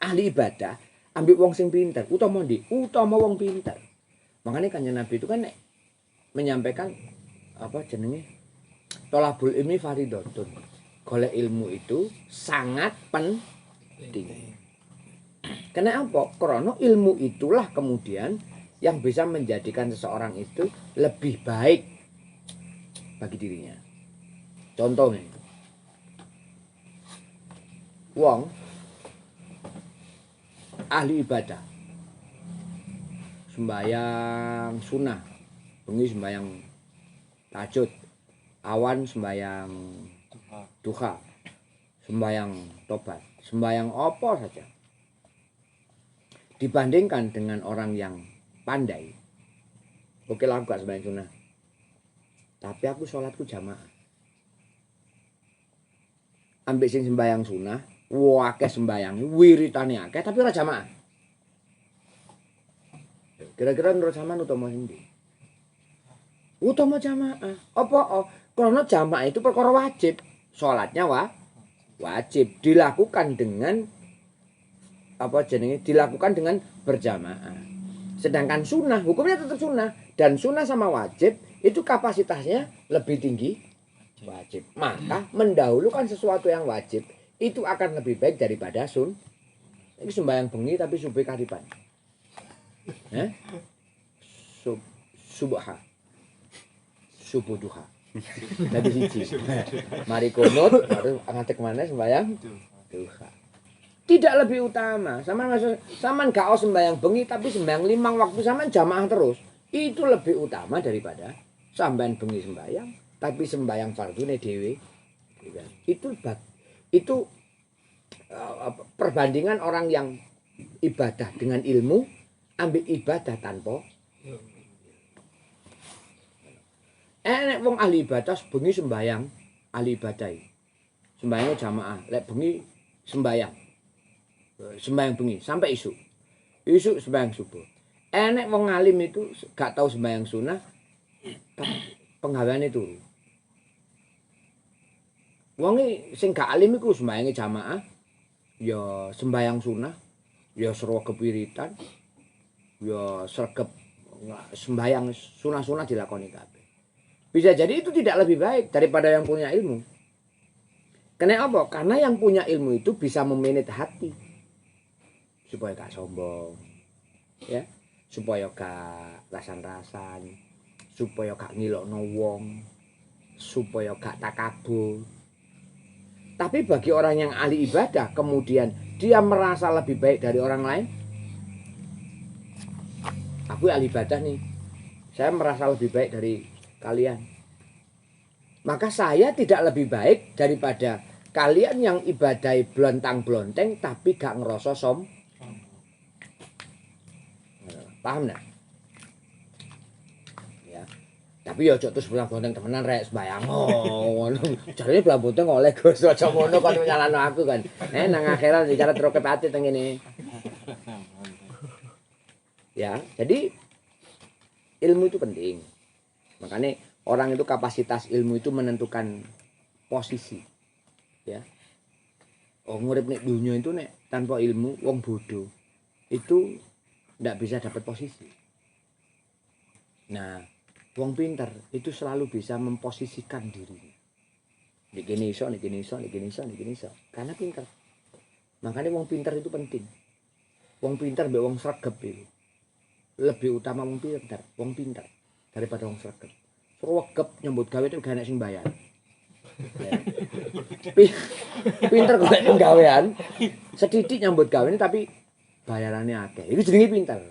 Ahli ibadah ambek wong sing pinter, utama ndi? Utama wong pinter. Makanya Kanjeng Nabi itu kan menyampaikan apa jenenge tolabul ilmi fardhatun. Golek ilmu itu sangat penting. Kenapa? Karena ilmu itulah kemudian yang bisa menjadikan seseorang itu lebih baik bagi dirinya. Contohnya, wong ahli ibadah sembayang sunnah, bengi sembayang tahajud, awan sembayang duha, sembayang tobat, sembayang apa saja. Dibandingkan dengan orang yang pandai, oke lah aku gak sembayang sunnah, tapi aku sholatku jamaah. Ambek sing sembayang sunnah, wah akeh sembayang, wiritane akeh tapi ora jamaah. Kira-kira menurut sampean utama endi? Utama jamaah. Apa? Oh, karena jamaah itu perkara wajib. Salatnya wajib dilakukan dengan apa jenenge? Dilakukan dengan berjamaah. Sedangkan sunnah hukumnya tetap sunnah dan sunnah sama wajib itu kapasitasnya lebih tinggi wajib. Maka mendahulukan sesuatu yang wajib itu akan lebih baik daripada Ini sembahyang bengi tapi subuh karipan. Subuh duha. Tadi siji. Mari kunut baru ngadeg maneh sembahyang duha. Tidak lebih utama. Saman gak os sembahyang bengi tapi sembahyang 5 waktu saman jamaah terus. Itu lebih utama daripada sampean bengi sembahyang tapi sembahyang fardune dhewe. Itu perbandingan orang yang ibadah dengan ilmu ambil ibadah tanpa nek wong ahli ibadah bengi sembayang ahli ibadah sembayangnya jamaah lek bengi sembayang bengi sampai isuk sembayang subuh nek wong alim itu gak tahu sembayang sunnah penggaweane turu wong sing gak alim iku sembayange jamaah ya sembayang sunnah ya serwa kepiritan ya sregep sembayang sunah-sunah dilakoni kabeh. Bisa jadi itu tidak lebih baik daripada yang punya ilmu. Kena apa? Karena yang punya ilmu itu bisa memanage hati. Supaya gak sombong. Ya. Supaya gak rasan-rasan. Supaya gak ngilokno wong. Supaya gak takabur. Tapi bagi orang yang ahli ibadah, kemudian dia merasa lebih baik dari orang lain. Aku ahli ibadah nih. Saya merasa lebih baik dari kalian. Maka saya tidak lebih baik daripada kalian yang ibadai blontang-blonteng tapi gak ngerasa paham enggak? Ya. Tapi ya ojo terus blontang temenan rek sembayang. Ngono. Jarine blontang oleh Gus aja ngono kon nyalano aku kan. Nang akhirat bicara terus kepati teng ngene. Ya, jadi ilmu itu penting. Makanya orang itu kapasitas ilmu itu menentukan posisi. Ya. Oh, ngurip nek dunia itu nek tanpa ilmu wong bodoh itu ndak bisa dapat posisi. Nah, wong pinter itu selalu bisa memposisikan dirinya. Niki iso, niki iso, niki iso, niki iso. Karena pinter. Makanya wong pinter itu penting. Wong pinter mbek wong sregep itu. Lebih utama wong pinter daripada wong sregep. Sregep nyambut gawe itu gak enak sing bayar. Ya. Pinter golek penggawean, sedidik nyambut gawe tapi bayarannya akeh. Itu jenenge pinter.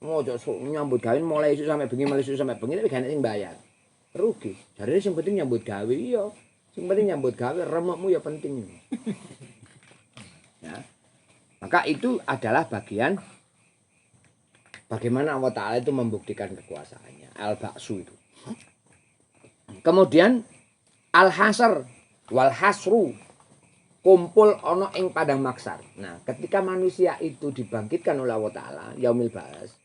Ngojo nyambut gawe mulai isuk sampai bengi, mulai isuk sampai bengi tapi gak enak sing bayar. Rugi. Jarine sing penting nyambut gawe iya. Sing penting nyambut gawe remukmu ya penting. Ya. Maka itu adalah bagian bagaimana Allah Ta'ala itu membuktikan kekuasaannya. Al-Ba'su itu. Kemudian Al-Hasr wal hasru, kumpul ono ing padang maksar. Nah, ketika manusia itu dibangkitkan oleh Allah Ta'ala, yaumil ba'as.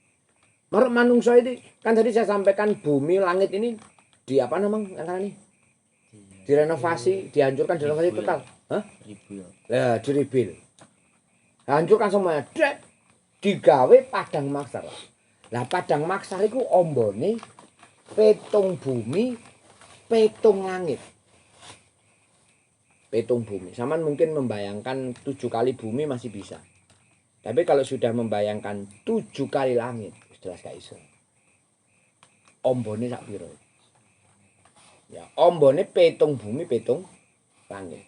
Menurut manungsa ini, kan tadi saya sampaikan bumi, langit ini di apa namanya ini? Direnovasi, dihancurkan, direnovasi total. Hah? Ya, direbuild. Hancurkan semuanya. Dek, digawe padang maksar. Lah padang maksar itu ombone petung bumi, petung langit. Petung bumi. Saman mungkin membayangkan 7 kali bumi masih bisa. Tapi kalau sudah membayangkan 7 kali langit, jelas gak iso. Ombone sak piro? Ya, ombone petung bumi, petung langit.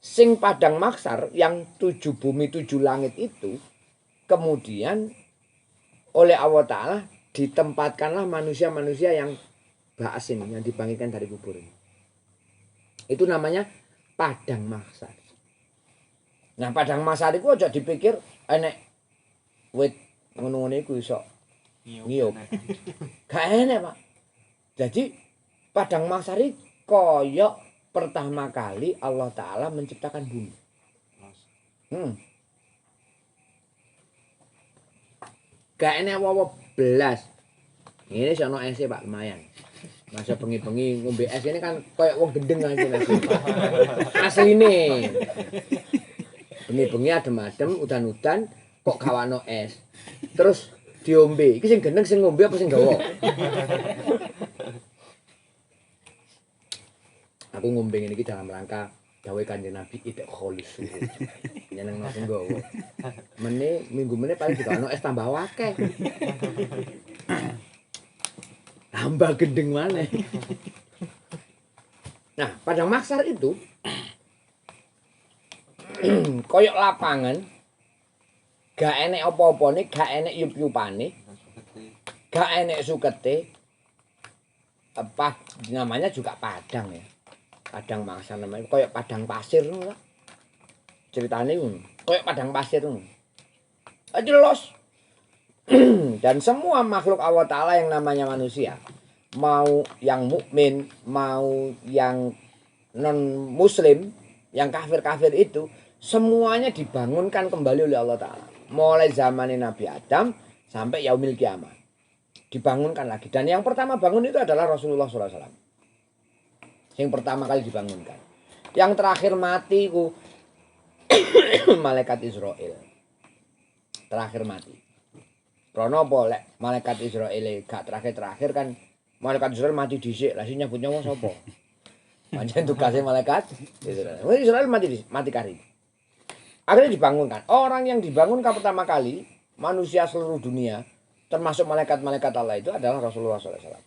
Sing padang maksar yang 7 bumi, 7 langit itu kemudian oleh Allah Ta'ala ditempatkanlah manusia-manusia yang ba'as ini, yang dibangkitkan dari kubur ini. Itu namanya padang mahsyar. Nah, padang mahsyar itu aja dipikir enek wit ngono-ngono iku iso ngiyup. Gak enek, Pak. Jadi padang mahsyar iki koyok pertama kali Allah Ta'ala menciptakan bumi. Gak enek wawa belas. Ini sono ese Pak, lumayan. Masa bengi-bengi ngombe es ini kan kayak wong gendeng aja nasi. Asline. Bengi-bengi adem-adem, udan-udan kok gawano es. Terus diombe. Iki sing gendeng sing ngombe apa sing gawa? Aku ngombe ngene iki dalam rangka gawe Kanjeng Nabi itik kholus. Nyeneng sing gawa. Minggu meneh paling digawano es tambah akeh. Tambah gendeng maneh. Nah, padang maksar itu koyok lapangan, gak enek apa-apane, gak enek yup-yupane, gak enek sukete. Apa namanya juga padang ya. Padang maksar namanya koyok padang pasir ngono lah. Ceritane ngono. Koyok padang pasir ngono. Jelas. Dan semua makhluk Allah Ta'ala yang namanya manusia, mau yang mukmin, mau yang non muslim, yang kafir-kafir itu, semuanya dibangunkan kembali oleh Allah Ta'ala. Mulai zaman Nabi Adam sampai yaumil kiamat. Dibangunkan lagi. Dan yang pertama bangun itu adalah Rasulullah SAW. Yang pertama kali dibangunkan. Yang terakhir mati itu malaikat Israel. Terakhir mati. Rono boleh malaikat Israel gak terakhir kan malaikat Israel mati dhisik lah sing nyebut nyawa sapa? Pancen tugasnya malaikat Israel. Israel mati kari. Akhirnya dibangunkan. Orang yang dibangunkan pertama kali manusia seluruh dunia termasuk malaikat-malaikat Allah itu adalah Rasulullah SAW.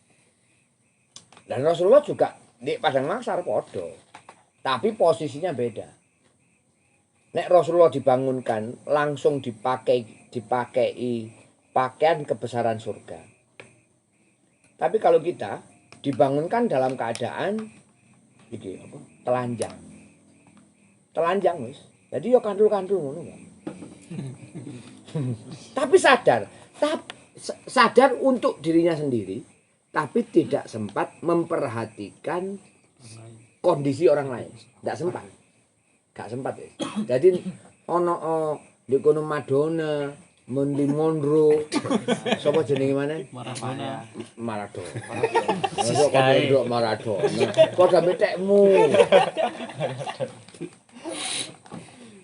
Dan Rasulullah juga di padang mahsyar podo. Tapi posisinya beda. Nek Rasulullah dibangunkan langsung dipakai pakaian kebesaran surga. Tapi kalau kita dibangunkan dalam keadaan iki apa? Telanjang wis. Jadi yo kandul-kandul ngono kan. Tapi sadar untuk dirinya sendiri, tapi tidak sempat memperhatikan kondisi orang lain. Tidak sempat. Gak sempat ya. Jadi ono di kono Madonna, Marilyn Monroe, sapa jenenge mana? Maradona. Maradona. Kok sampe tekmu.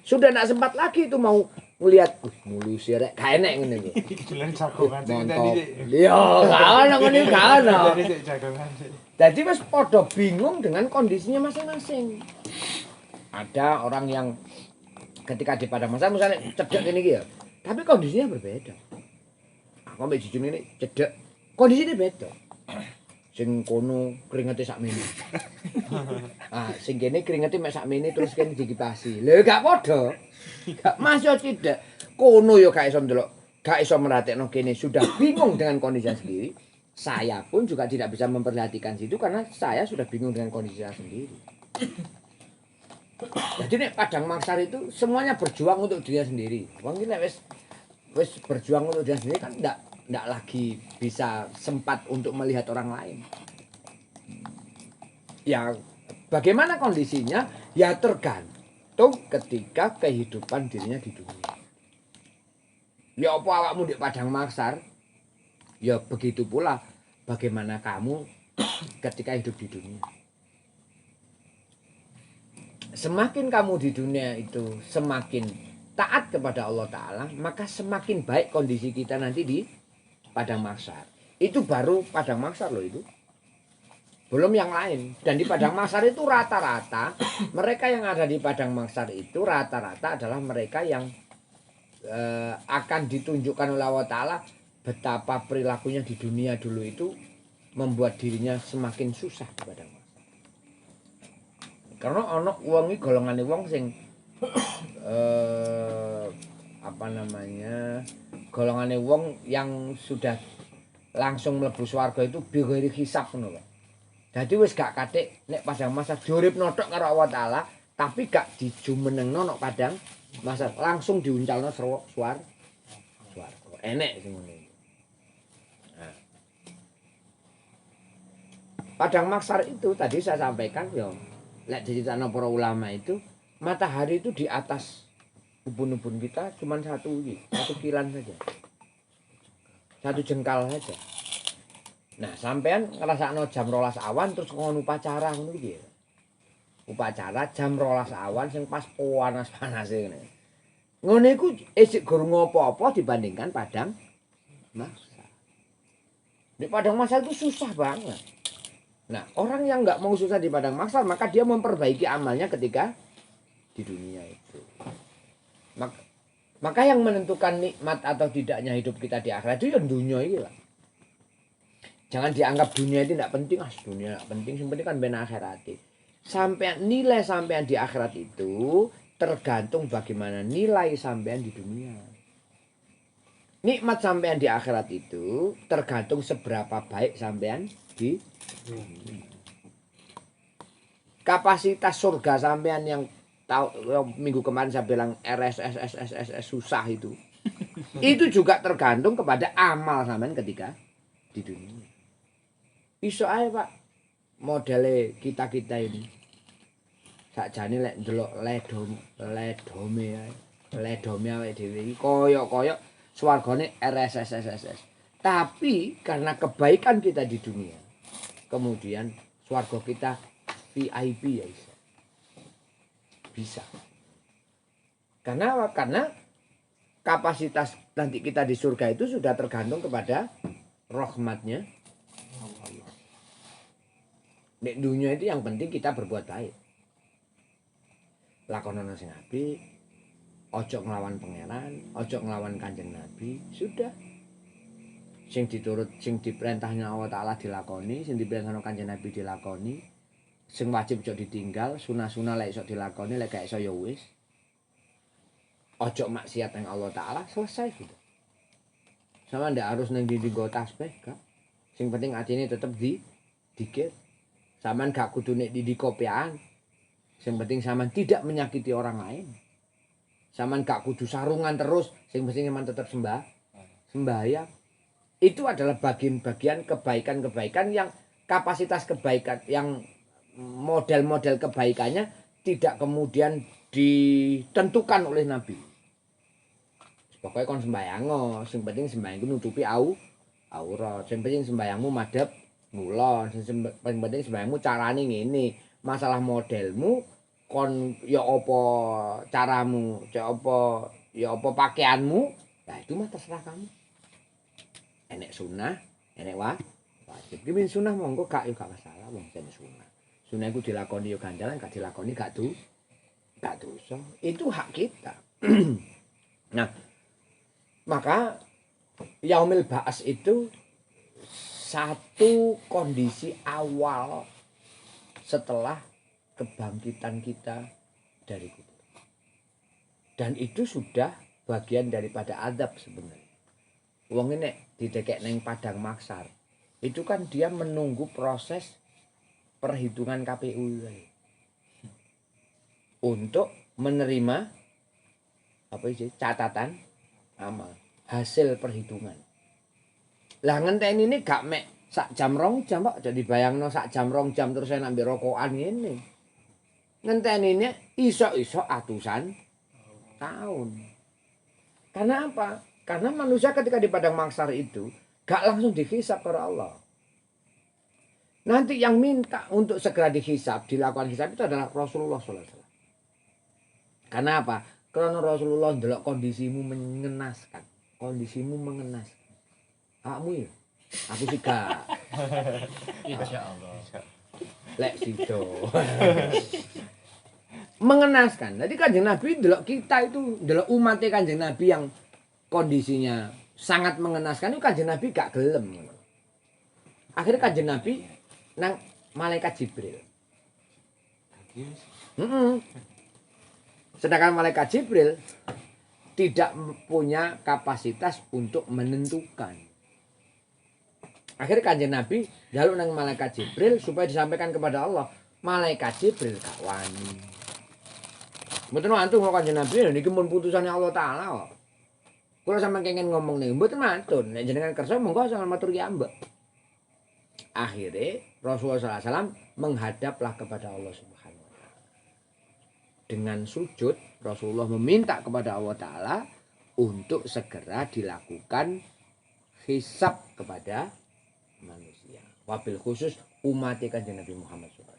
Sudah tidak sempat lagi itu mau melihat mulus ya rek gak enek ngene lho. Dolan jagongan sing Mantap. tadi. Iya, gak ono ngene gak ono. Jagongan. Jadi wis padha bingung dengan kondisinya masing-masing. Ada orang yang ketika di padang mahsyar misalnya cedek ini ya, tapi kondisinya berbeda. Aku ambek jujun ini cedek, kondisinya beda. Sing kono keringete sakmene. Sing kene keringete mek sakmene terus kene dikipasi. Lho gak padha. Gak masuk tidak. Kono yo gak iso ndelok, gak iso merhatekno kene sudah bingung dengan kondisinya sendiri. Saya pun juga tidak bisa memperhatikan situ karena saya sudah bingung dengan kondisi saya sendiri. Jadi nek padang mahsyar itu semuanya berjuang untuk dirinya sendiri. Wong iki nek wis berjuang untuk dirinya sendiri kan ndak lagi bisa sempat untuk melihat orang lain. Ya bagaimana kondisinya ya tergantung ketika kehidupan dirinya di dunia. Ya apa awakmu di padang mahsyar? Ya begitu pula bagaimana kamu ketika hidup di dunia. Semakin kamu di dunia itu semakin taat kepada Allah Ta'ala, maka semakin baik kondisi kita nanti di padang mahsyar. Itu baru padang mahsyar loh itu. Belum yang lain. Dan di padang mahsyar itu rata-rata, mereka yang ada di padang mahsyar itu rata-rata adalah mereka yang akan ditunjukkan oleh Allah Ta'ala betapa perilakunya di dunia dulu itu membuat dirinya semakin susah di padang mahsyar. Karena ana wong iki golongane wong sing golongane wong yang sudah langsung mlebu swarga itu bighairi hisab ngono lho. Dadi wis gak kathik nek padang mahsyar diuripno tok karo Allah Taala, tapi gak dijumenengno nek padang mahsyar langsung diuncalno swarga. Enek sing ngono. Nah. Padang mahsyar itu tadi saya sampaikan ya lek diceritakan para ulama itu matahari itu di atas ubun-ubun kita cuma satu kilan saja, satu jengkal saja. Nah sampean ngrasakno jam 12 awan terus ngono upacara ngono iki. Upacara jam 12 awan sing pas panas-panase ngene. Ngono iku isik gurung apa-apa dibandingkan padang mahsyar. Di padang mahsyar itu susah banget. Nah, orang yang nggak mau susah di padang mahsyar maka dia memperbaiki amalnya ketika di dunia itu. Maka yang menentukan nikmat atau tidaknya hidup kita di akhirat itu ya dunia ini lah. Jangan dianggap dunia itu tidak penting, dunia tidak penting, yang penting kan ben akhirat. Nilai sampean di akhirat itu tergantung bagaimana nilai sampean di dunia. Nikmat sampean di akhirat itu tergantung seberapa baik sampean di kapasitas surga sampean yang minggu kemarin saya bilang RSS susah itu. Itu juga tergantung kepada amal sampean ketika di dunia. Iso ae Pak modele kita-kita ini. Sakjane lek ndelok ledome awake dhewe iki koyok-koyok swargane RSS. Tapi karena kebaikan kita di dunia, kemudian swarga kita VIP ya bisa. Karena apa? Karena kapasitas nanti kita di surga itu sudah tergantung kepada rahmatnya. Nek dunia itu yang penting kita berbuat baik. Lakonono sing apik, ojo nglawan pangeran, ojo nglawan Kanjeng Nabi, sudah. Sing diturut, sing diperintahnya Allah Ta'ala dilakoni, sing diperintahnya Kanjeng Nabi dilakoni, sing wajib ojo ditinggal, sunah-sunah lek iso dilakoni, lek gak iso ya wis. Ojo maksiat yang Allah Ta'ala, selesai sudah. Sama ndak harus nang ndi nggo tasbih, gak. Sing penting atine tetep dikir. Saman gak kudu nek di kopian. Sing penting saman tidak menyakiti orang lain. Saman gak kudu sarungan terus, sing penting saman tetep sembahyang. Itu adalah bagian-bagian kebaikan-kebaikan yang kapasitas kebaikan yang model-model kebaikannya tidak kemudian ditentukan oleh Nabi. Pokoknya kon sembahyang, sing penting sembahyang nutupi aurat. Sing penting sembahyangmu madhep ngulon, sing penting sembahyangmu carane ngene. Masalah modelmu kon ya apa caramu, ya apa pakaianmu, nah itu mah terserah kamu. Enek sunah, enek wajib. Ki sunah monggo gak yo gak masalah wong sing sunah. Sunah iku dilakoni yo ganjalan, gak dilakoni gak dosa. Itu hak kita. Nah, maka Yaumil Ba'ats itu satu kondisi awal setelah kebangkitan kita dari kubur. Dan itu sudah bagian daripada adab sebenarnya. Wong ini didekek neng padang maksar. Itu kan dia menunggu proses perhitungan KPU untuk menerima apa sih catatan amal hasil perhitungan. Lah ngenteni ini gak mek sak jam rong jam kok jadi bayangno sak jam rong jam terus saya nambah rokokan ngene. Ngenteni ini iso-iso atusan tahun. Karena apa? Karena manusia ketika di padang mahsyar itu gak langsung dihisab oleh Allah. Nanti yang minta untuk segera dihisab, dilakukan hisab itu adalah Rasulullah SAW. Karena apa? Karena Rasulullah ndelok kondisimu mengenaskan. Kondisimu mengenaskan. Kamu ya? Aku sih gak. Insya Allah. Lek sido. Mengenaskan. Jadi Kanjeng Nabi ndelok kita itu, ndelok umatnya Kanjeng Nabi yang kondisinya sangat mengenaskan itu Kanjeng Nabi gak gelem. Akhirnya Kanjeng Nabi nang malaikat Jibril. Sedangkan malaikat Jibril tidak punya kapasitas untuk menentukan. Akhirnya Kanjeng Nabi jaluk nang malaikat Jibril supaya disampaikan kepada Allah. Malaikat Jibril gak wani. Mboten wantun kok Kanjeng Nabi niki mun putusane Allah Taala kok. Kula sampeyan kenging ngomong nih, mboten mantun. Nek jenengan kersa monggo asal matur kiambek. Akhirnya Rasulullah SAW menghadaplah kepada Allah Subhanahu wa Ta'ala. Dengan sujud Rasulullah meminta kepada Allah Ta'ala untuk segera dilakukan hisab kepada manusia. Wabil khusus umat Kanjeng Nabi Muhammad SAW.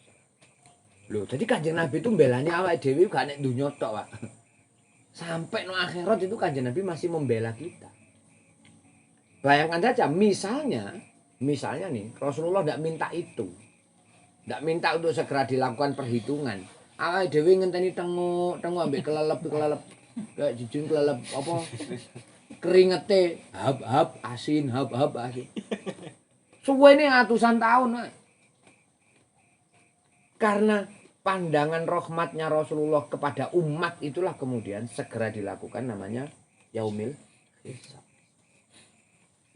Loh, jadi Kanjeng Nabi itu belanya awake dhewe gak nek dunya tok, Pak. Sampai no akhirat itu Kanjeng Nabi masih membela kita. Bayangkan saja misalnya nih Rasulullah tidak minta itu. Tidak minta untuk segera dilakukan perhitungan. Awake dhewe ngenteni tengok ambek kelelep. Kayak jujun kelelep apa? Keringete hab asin. Suwene atusan tahun. Karena pandangan rahmatnya Rasulullah kepada umat itulah kemudian segera dilakukan namanya Yaumil Hisab.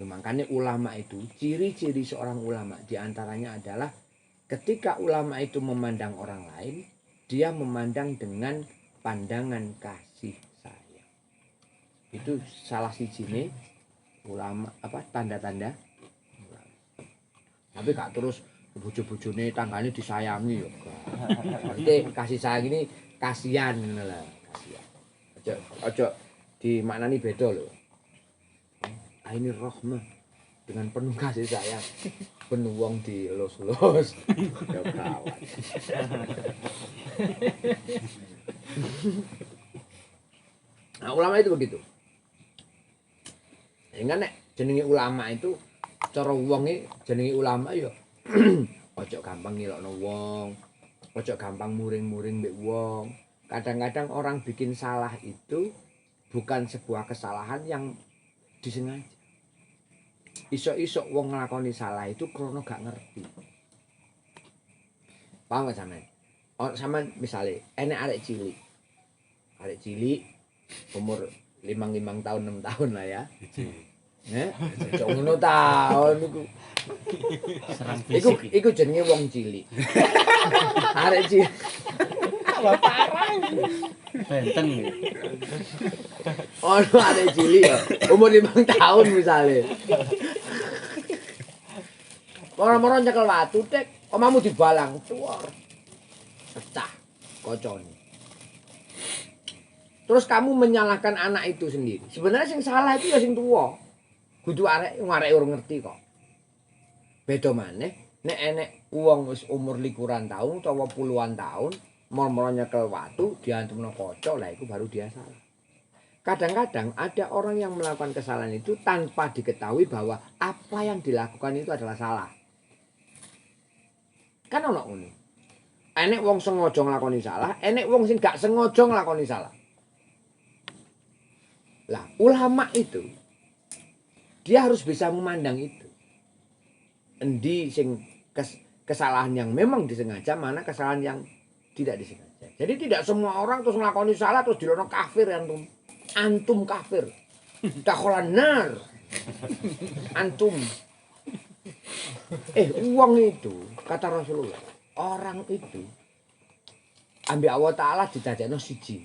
Makanya ulama itu, ciri-ciri seorang ulama diantaranya adalah ketika ulama itu memandang orang lain, dia memandang dengan pandangan kasih sayang. Itu salah sijine ulama apa tanda-tanda ulama. Tapi gak terus bojo-bojone tanggane disayangi ya. Berarti kasih sayang ini kasihan lah, kasihan. Ojo dimaknani beda loh. Ini rahmah dengan penuh kasih sayang penuh wong dielus-elus ya kawan. Nah, ulama itu begitu. Sehingga nek jenenge ulama itu cara wonge jenenge ulama ya Ojo gampang ngilokno wong. Ojo gampang muring-muring mbek wong. Kadang-kadang orang bikin salah itu bukan sebuah kesalahan yang disengaja. Isok-isok wong nglakoni salah itu krono gak ngerti. Paham gak sampean? Sampean misale enek arek cilik. Arek cilik umur 5 tahun 6 tahun lah ya. Cok ngono tahun iku. Serang fisik. Iku jenenge wong cilik. Arek cilik. Benten. Ono arek cilik ya, umur 5 tahun misale. Moro-moro nyekel watu tek, omamu dibalang, tuwar. Pecah kocone. Terus kamu menyalahkan anak itu sendiri. Sebenarnya sing salah itu ya sing tuwa. Kudu arek urung ngerti kok. Beda maneh nek enek wong wis umur 20-an tahun utawa puluhan tahun moro-moro nyekel watu diantemno kocok, lah iku baru dia salah. Kadang-kadang ada orang yang melakukan kesalahan itu tanpa diketahui bahwa apa yang dilakukan itu adalah salah. Kan ono ngono. Enek wong sengaja nglakoni salah, enek wong sing gak sengaja nglakoni salah. Lah, ulama itu dia harus bisa memandang itu. Endi sing kesalahan yang memang disengaja, mana kesalahan yang tidak disengaja. Jadi tidak semua orang terus nglakoni salah terus dilono kafir antum. Antum kafir. Dakhalan nar. Antum. Uang itu kata Rasulullah, orang itu ambil Allah Ta'ala didadekno siji.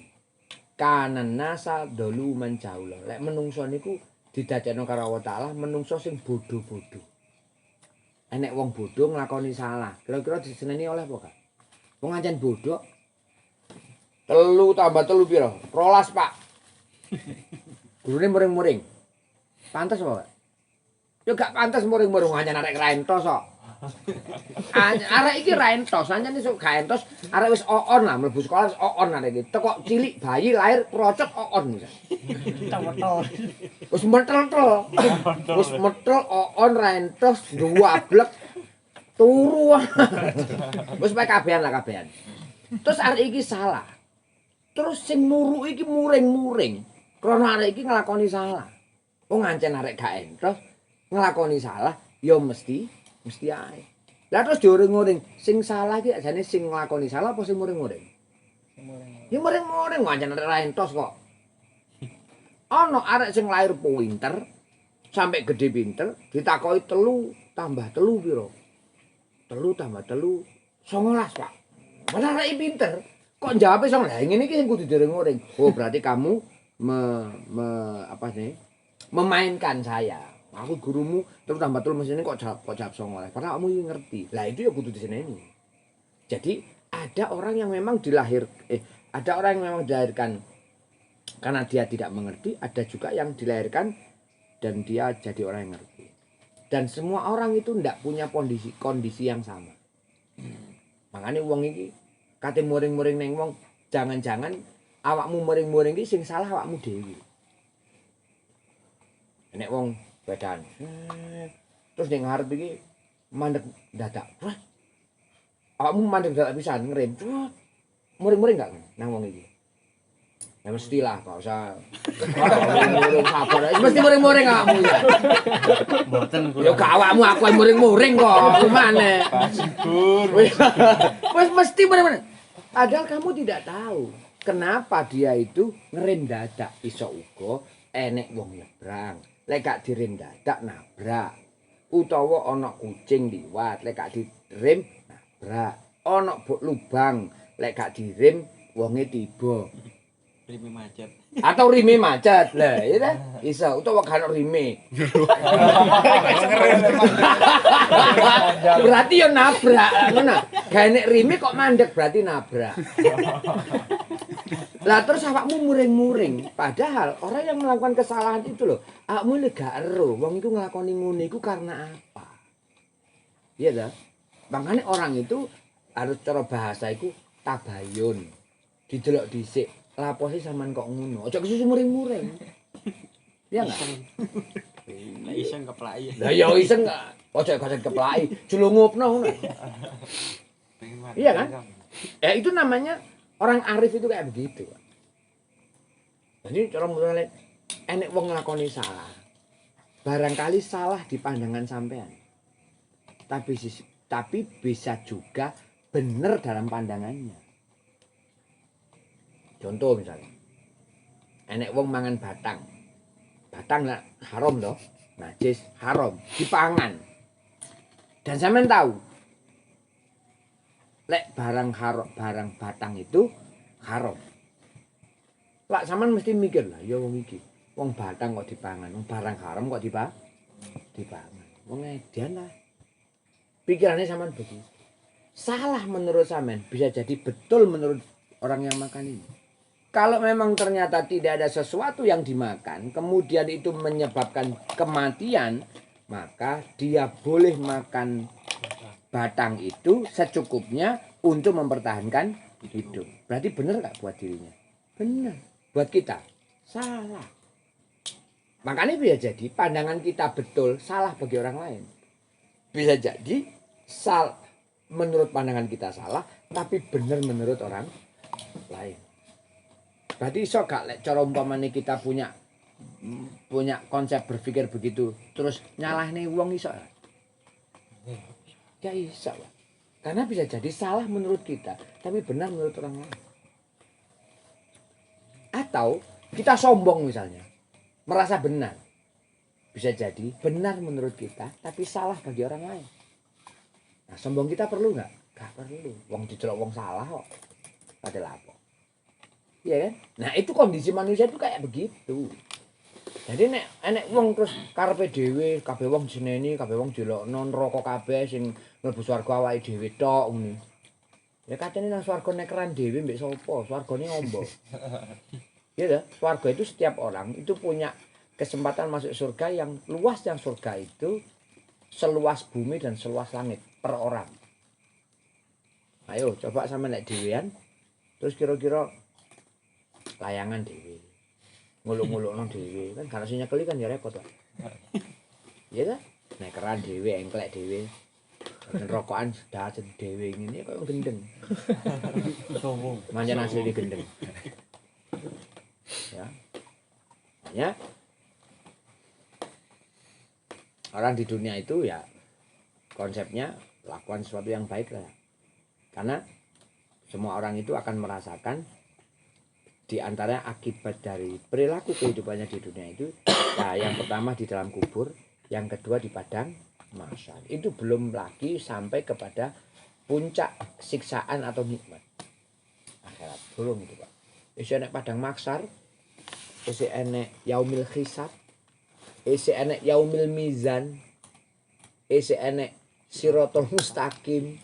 Kanan nasa dolu menjaulah. Lek menungso niku didadekno karo Allah Ta'ala menungso sing bodoh-bodoh. Enek wong bodoh nglakoni salah. Kira-kira diseneni oleh apa, Kak? Wong ancen bodoh. 3 tambah 3 piro? 12, Pak. Gurune muring-muring. Pantes apa, Pak? Ya gak pantes muring-muring ancen arek ra entos kok. Arek iki ra entos, ancen iso gak entos, arek wis oon lah mlebu sekolah wis oon arek iki. Teko cilik bayi lahir procot oon. Wis metel-tel. Wis metel oon ra entos, duwablek turu. Wis pae kabehan lah kabehan. Terus arek iki salah. Terus sing nuru iki muring-muring. Krana arek iki nglakoni salah. Wong ancen arek gak entos nglakoni salah ya mesti ae. Lah terus diuring-uring, sing salah iki ajane sing nglakoni salah apa sing muring-muring? Ya muring-muring ancen arek ra entos kok. Ana arek sing lahir pinter sampai gede pinter ditakoki 3 tambah 3 piro? 3 tambah 3 19, Pak. Padahal arek pinter kok jawabnya sama lah ngene iki sing kudu diuring-uring. Oh, berarti kamu memainkan saya. Aku gurumu terus tambah 3 mesin kok jawab 19. Padahal kamu ngerti. Lah itu ya kudu diseneni. Jadi ada orang yang memang ada orang yang memang dilahirkan karena dia tidak mengerti, ada juga yang dilahirkan dan dia jadi orang yang ngerti. Dan semua orang itu ndak punya kondisi yang sama. Makanya wong iki kate muring-muring neng wong, jangan-jangan awakmu muring-muring iki sing salah awakmu dhewe. Nek wong badan. Terus ning ngarep iki mandeg dadak. Awakmu mandeg dadak pisan ngerem. Muring-muring gak nang wong iki? Ya mestilah, gak usah. Muring sabar. Mesti muring-muring awakmu ya. Mboten kula. Ya gak awakmu aku yang muring-muring kok. Gimana? Wis mesti muring-muring. Padahal kamu tidak tahu kenapa dia itu ngerem dadak. Iso uga enek wong nyebrang. Lek gak direm dadak nabrak. Utawa ana kucing liwat, lek gak direm nabrak. Ana lubang, lek gak direm wonge tiba. Rime macet. Atau rime macet. Lah, ya ta? Iso utawa gak ono rime. Berarti ya nabrak. Ngono. Gak enek rime kok mandek berarti nabrak. Lah terus awakmu muring-muring. Padahal orang yang melakukan kesalahan itu loh, awakmu lek gak ero, wong iku nglakoni ngono iku karena apa? Iya ta? Makanya orang itu harus cara bahasa iku tabayun. Didelok dhisik, lapose sampean kok ngono. Aja kesusu muring-muring. Iya enggak? Nek iseng keplaki. Lah ya iseng ojo keplaki, julungupno ngono. Iya kan? Ya itu namanya orang arif itu kayak begitu. Jadi cara mulai enek wong nglakoni salah. Barangkali salah di pandangan sampean. Tapi bisa juga benar dalam pandangannya. Contoh misalnya. Enek wong mangan batang. Batang lah haram loh. Najis haram dipangan. Dan sampean tahu lek barang batang itu haram. Lak sampean mesti mikir lah, ya wong iki. Wong batang kok dipangan, wong barang haram kok dipangan. Wong edan lah. Pikirannya sampean begitu. Salah menurut sampean bisa jadi betul menurut orang yang makan ini. Kalau memang ternyata tidak ada sesuatu yang dimakan, kemudian itu menyebabkan kematian, maka dia boleh makan batang itu secukupnya untuk mempertahankan hidup. Berarti benar nggak buat dirinya? Benar. Buat kita? Salah. Makanya bisa jadi pandangan kita betul, salah bagi orang lain. Bisa jadi menurut pandangan kita salah, tapi benar menurut orang lain. Berarti iso gak lek cara umpamane kita punya konsep berpikir begitu, terus nyalahne wong iso? Ya iso. Karena bisa jadi salah menurut kita, tapi benar menurut orang lain. Atau kita sombong misalnya, merasa benar. Bisa jadi benar menurut kita, tapi salah bagi orang lain. Nah, sombong kita perlu nggak? Gak perlu. Wong dicelok wong salah kok. Padahal apa? Iya kan? Nah itu kondisi manusia itu kayak begitu. Jadi nek wong terus karepe dhewe, kabeh wong jeneni, kabeh wong jelokno neraka kabeh sing mlebu swarga awake dhewe tok ngene. Ya katene nang swarga nekeran dhewe mbek sapa? Swargane ombo. Iya dah, swarga itu setiap orang itu punya kesempatan masuk surga yang luasnya surga itu seluas bumi dan seluas langit per orang. Ayo coba sama nek dhewean terus kira-kira layangan dhewe. Nguluk-ngulukno dhewe kan kalau sing nyekeli kan ya repot, Pak. Iya ta? Nekeran dhewe, engklek dhewe. Rokokan dahat dhewe ngene koyo gendeng. Sombong. Manjan asli gendeng. Ya. Makanya orang di dunia itu ya konsepnya lakukan sesuatu yang baik lah. Karena semua orang itu akan merasakan di antara akibat dari perilaku kehidupannya di dunia itu, nah yang pertama di dalam kubur, yang kedua di padang mahsyar. Itu belum lagi sampai kepada puncak siksaan atau nikmat akhirat. Belum itu, Pak. Isi enek padang mahsyar, isi enek yaumil hisab, isi enek yaumil mizan, isi enek siratal mustaqim.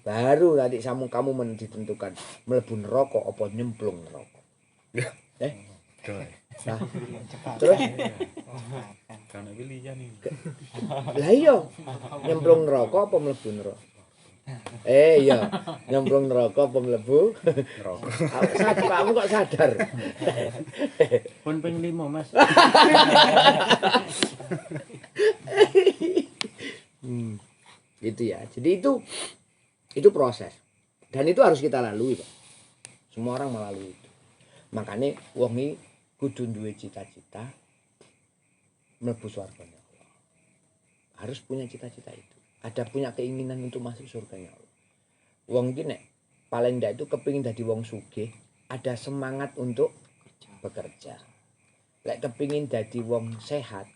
Baru nanti kamu ditentukan mlebu neraka apa nyemplung neraka. Nah, terus karena pilihan ini. lah iya nyemplung neraka apa mlebu neraka? Iya, nyemplung neraka apa mlebu neraka? Kamu kok sadar? Pun ping 5, Mas. Gitu ya. Jadi itu proses. Dan itu harus kita lalui, Pak. Semua orang melalui itu. Makanya wong iki kudu duwe cita-cita mlebu swarganya Allah. Harus punya cita-cita itu. Ada punya keinginan untuk masuk surganya Allah. Wong iki nek paling ndak itu kepingin dadi wong sugih, ada semangat untuk bekerja. Lek kepingin dadi wong sehat,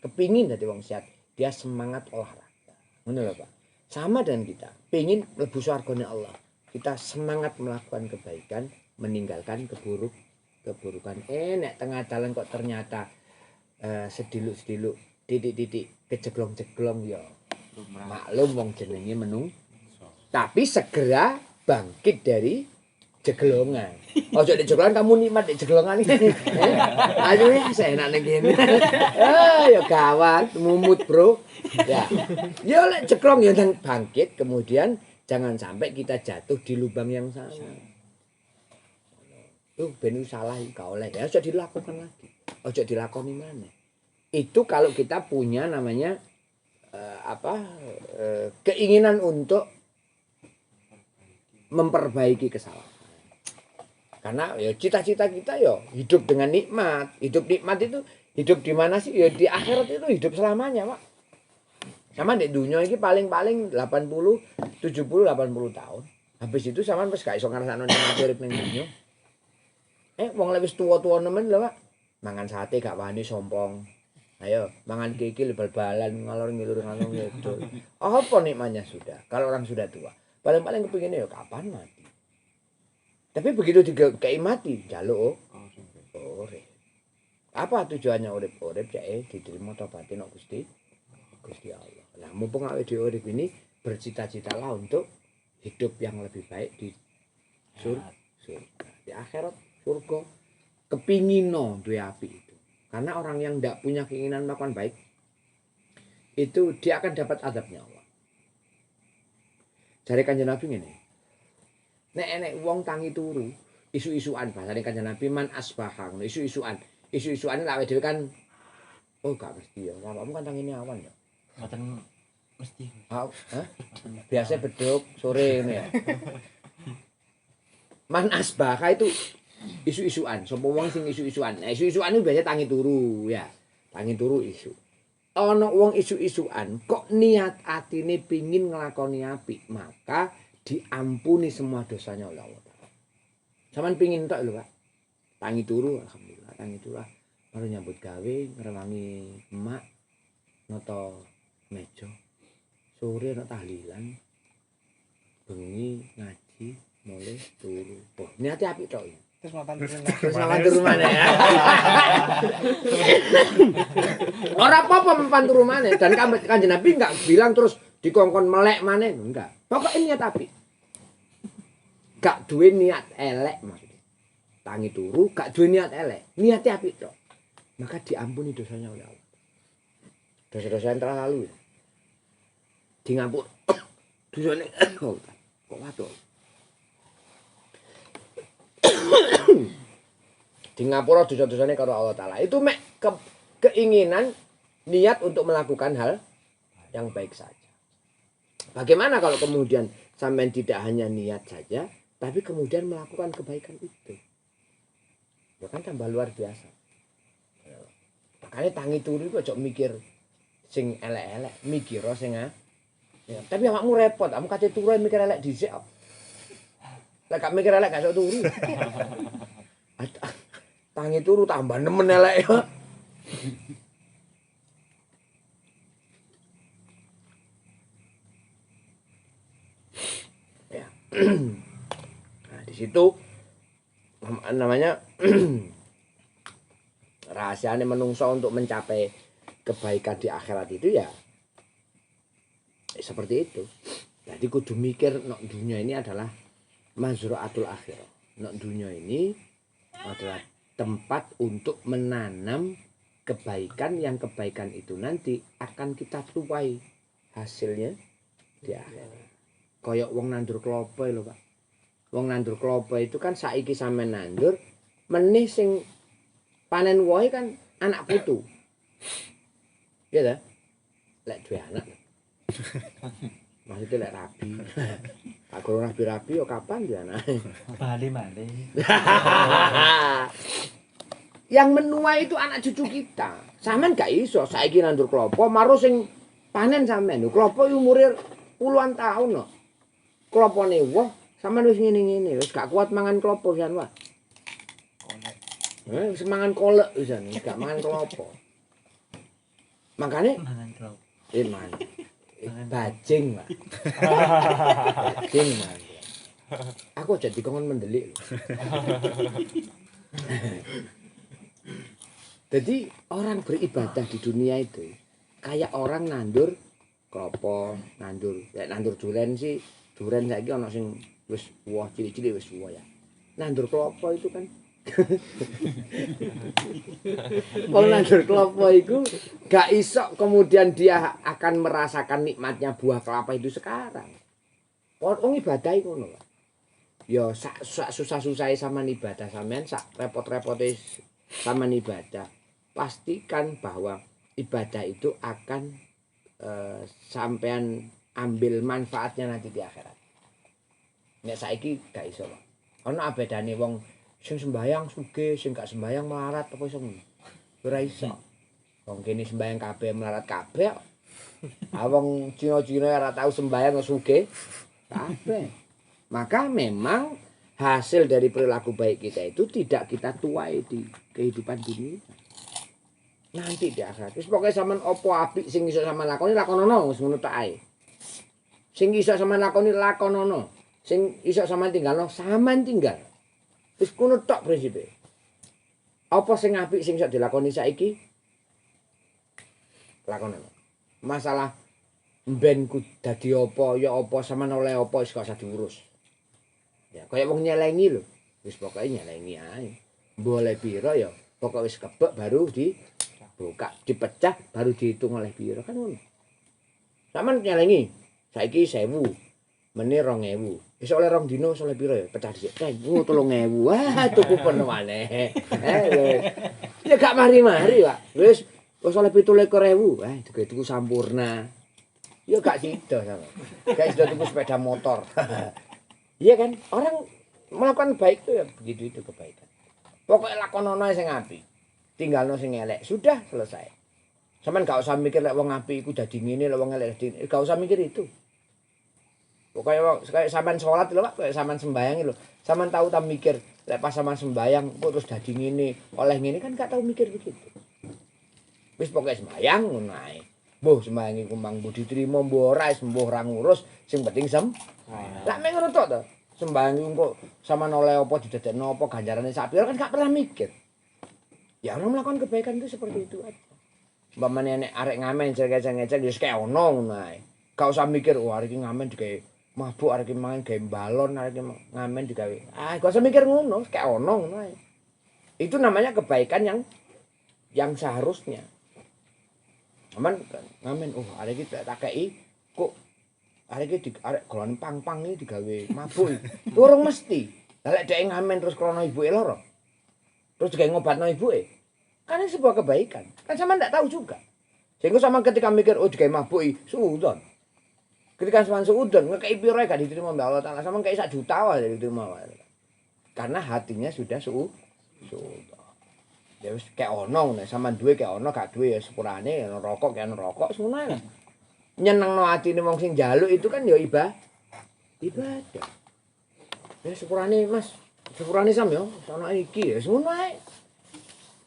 dia semangat olahraga. Ngono lho, Pak. Sama dengan kita, pengin mlebu swargane Allah. Kita semangat melakukan kebaikan, meninggalkan keburukan. Nek tengah jalan kok ternyata sediluk-sediluk, titik-titik kejeglong-jeglong ya. Maklum wong jenenge menung. Tapi segera bangkit dari jeglongan. Ojo di jeglongan kamu nikmat di jeglongan ini. Ayo ya saya enak ning kene. Ya gawat, mumut, Bro. Ya. Ya lek jeglong ya dan bangkit, kemudian jangan sampai kita jatuh di lubang yang sama. Ben salah gak oleh ya, ojo dilakukan lagi. Ojo dilakoni maneh. Itu kalau kita punya namanya keinginan untuk memperbaiki kesalahan. Karena ya cita-cita kita ya hidup dengan nikmat. Hidup nikmat itu hidup di mana sih? Ya di akhirat itu hidup selamanya, Pak. Sama di dunia ini paling-paling 80, 70, 80 tahun. Habis itu sampean wis gak iso ngrasakno nikmat urip ning dunya. Wong lek wis tuwa-tuwa nemen lho, Pak. Mangan sate gak wani sompong. Ayo, mangan kikil bal-balan ngalor ngilur ngalor ngidul. Apa nikmatnya sudah? Kalau orang sudah tua, paling-paling kepinginnya ya kapan mati. Tapi begitu dikei mati, jaluk urip. Apa tujuannya urip-urip jake diterima tobatin kok Gusti Allah. Nah, mumpung awake dhewe urip ini bercita-citalah untuk hidup yang lebih baik di surga, di akhirat surga. Kepingino duwe api itu. Karena orang yang tidak punya keinginan melakukan baik itu dia akan dapat azabnya Allah. Jare Kanjeng Nabi ngene. Nek wong tangi turu, isu-isuan bahasane Kanjeng Nabi man asbahang, isu-isuan. Isu-isuane lak dhewe kan gak mesti ya. Bapakmu kan tangine awan ya. Mboten mesti. Biasa beduk sore ngene ya. Man asbaha itu isu-isuan, sapa wong sing isu-isuan. Nah, isu-isuan itu biasa tangi turu ya. Tangi turu isu. Ana wong isu-isuan kok niat atine pingin nglakoni apik, maka diampuni semua dosanya oleh Allah Ta'ala. Saman pingin tok lho, Pak. Tangi turu, alhamdulillah, tangi turu. Baru nyambut gawe, ngrewangi emak, nata meja. Sore ana tahlilan. Bengi ngaji, mulai turu. Oh, niate apik tok. Terus mapan turu maneh. Ora apa-apa mapan turu maneh dan Kanjeng Nabi enggak bilang terus dikongkon melek maneh, enggak. Pokoke niat apik. Gak duwe niat elek maksudnya. Tangi turu gak duwe niat elek, niate apik tok. Maka diampuni dosanya oleh Allah. Dosa-dosa yang telah lalu. Di ngampur. Dosane kok waduh. Di ngapura dosa-dosane karo Allah Ta'ala. Itu mek keinginan niat untuk melakukan hal yang baik saja. Bagaimana kalau kemudian sampean tidak hanya niat saja, tapi kemudian melakukan kebaikan itu? Ya kan tambah luar biasa. Makanya tangi turu kok ojo mikir sing elek-elek, mikir sing ya, tapi awakmu repot, kamu kate turu mikir elek dhisik kok. Lek gak mikir elek gak iso turu. Tangi turu tambah nemen elek ya. Ya. Nah, di situ namanya rahasianya menungso untuk mencapai kebaikan di akhirat itu ya seperti itu. Jadi kudu mikir nok dunia ini adalah mazraatul akhirah. Nok dunia ini adalah tempat untuk menanam kebaikan yang kebaikan itu nanti akan kita tuai hasilnya di akhirat. Kayak wong nandur klopo lho, Pak. Wong nandur klopo itu kan saiki sampean nandur, meneh sing panen wohe kan anak putu. Iya ta? Lek duwe anak. Maksudnya lek rabi. Aku rabi-rabi yo kapan dia anake? Bali malih. Yang menuai itu anak cucu kita. Sampean gak iso saiki nandur klopo maru sing panen sampean. Klopo umure puluhan tahun kok. Klopone woh sampean wis ngene-ngene wis gak kuat mangan klopo pisan wae. Wis mangan kolek pisan, gak mangan klopo. Makane Mangan klop. man. Bajing, Pak. Bajing, man. Aku jadi kongon mendelik. Jadi orang beribadah di dunia itu kayak orang nandur klopo, nandur duren sih, duren saiki ana sing wis woh cilik-cilik wis woh ya. Nandur klopo itu kan kalau nandur klopo itu gak iso kemudian dia akan merasakan nikmatnya buah kelapa itu sekarang. Wong ibadah iku ngono, Pak. Ya sak susah-susahe sampean ibadah sampean, sak repot-repote sampean ibadah. Pastikan bahwa ibadah itu akan sampean ambil manfaatnya nanti di akhirat. Nek saiki gak iso. Ono bedane wong sing sembayang sugih, sing gak sembayang melarat apa iso ngono. Ora iso. Wong kene sembayang kabeh melarat kabeh. Wong Cina-Cina ora tau sembayang sugih kabeh. Maka memang hasil dari perilaku baik kita itu tidak kita tuai di kehidupan dunia. Nanti di akhirat. Wis pokoke sampean apa apik sing iso sampean lakoni lakonono wis ngono tok ae. Sing iso sampean lakoni lakonono. Sing iso sampean tinggalno sampean tinggal. Wis ngono tok prinsipe. Apa sing apik sing iso dilakoni saiki? Lakonono. Masalah mben ku dadi apa ya apa sampean oleh apa wis gak usah diurus. Ya kaya wong nyelengi lho. Wis pokoke nyelengi ae. Boleh piro ya pokoke wis kebek baru dibuka, dipecah baru dihitung oleh piro kan ngono. Sampeyan nyelengi saiki 1000, meneh 2000. Wis oleh 2 dino oleh piro ya? Pecah dhisik. 3000. Wah, tuku penuh maneh. Ya gak mari-mari, Pak. Wis oleh 17.000. Wah, tuku sampurna. Ya gak sida sama. Gak sida tuku sepeda motor. Iya kan? Orang melakukan baik itu ya begitu itu kebaikan. Pokoknya lakonono sing apik. Tinggalno sing elek. Sudah selesai. Sampeyan gak usah mikir lek wong apik iku dadi ngene, lek wong elek dadi gak usah mikir itu. Pokoknya kayak sampean sholat lho Pak, kayak sampean sembayang lho. Sampean tahu tak mikir lek pas sampean sembayang kok terus dadi ngene, oleh ngene kan gak tahu mikir begitu. Wis pokoke sembayang ngono ae. Mbuh sembayang iku mang mbuh diterima mbuh ora mbuh ora ngurus, sing penting lah mek ngono tok to. Sembayang iku kok sampean oleh apa didadekno apa ganjarane sak pira kan gak pernah mikir. Ya orang melakukan kebaikan itu seperti itu aja. Umpamane nek arek ngamen ngecek-ngecek wis kaya ono ngono ae. Gak usah mikir wah arek iki ngamen digawe mabuk, arek iki mangan gawe balon, arek iki ngamen digawe. Gak usah mikir ngono, kaya ono ngono ae. Itu namanya kebaikan yang seharusnya. Aman ngamen arek iki tak kei kok arek iki arek golongan pang-pang iki digawe mabuk. Urung mesti. Lah lek dhek ngamen terus krana ibuke lara. Terus digawe ngobatno ibuke. Kan ini sebuah kebaikan. Kan sama ndak tahu juga. Sehingga sama ketika mikir digawe mabuk suudon. Ketika sama suudon ngekei piro gak diterima Mbak Allah Taala sama ngekei 1 juta wae diterima wae. Karena hatinya sudah suudon. Ya wis kek ono nek sampean duwe kek ono gak duwe ya sepurane ono rokok kek ono rokok ngono ae. Nyenengno atine wong sing njaluk itu kan ya ibadah. Ya sepurane Mas, sepurane sam ya, ana iki ya ngono ae.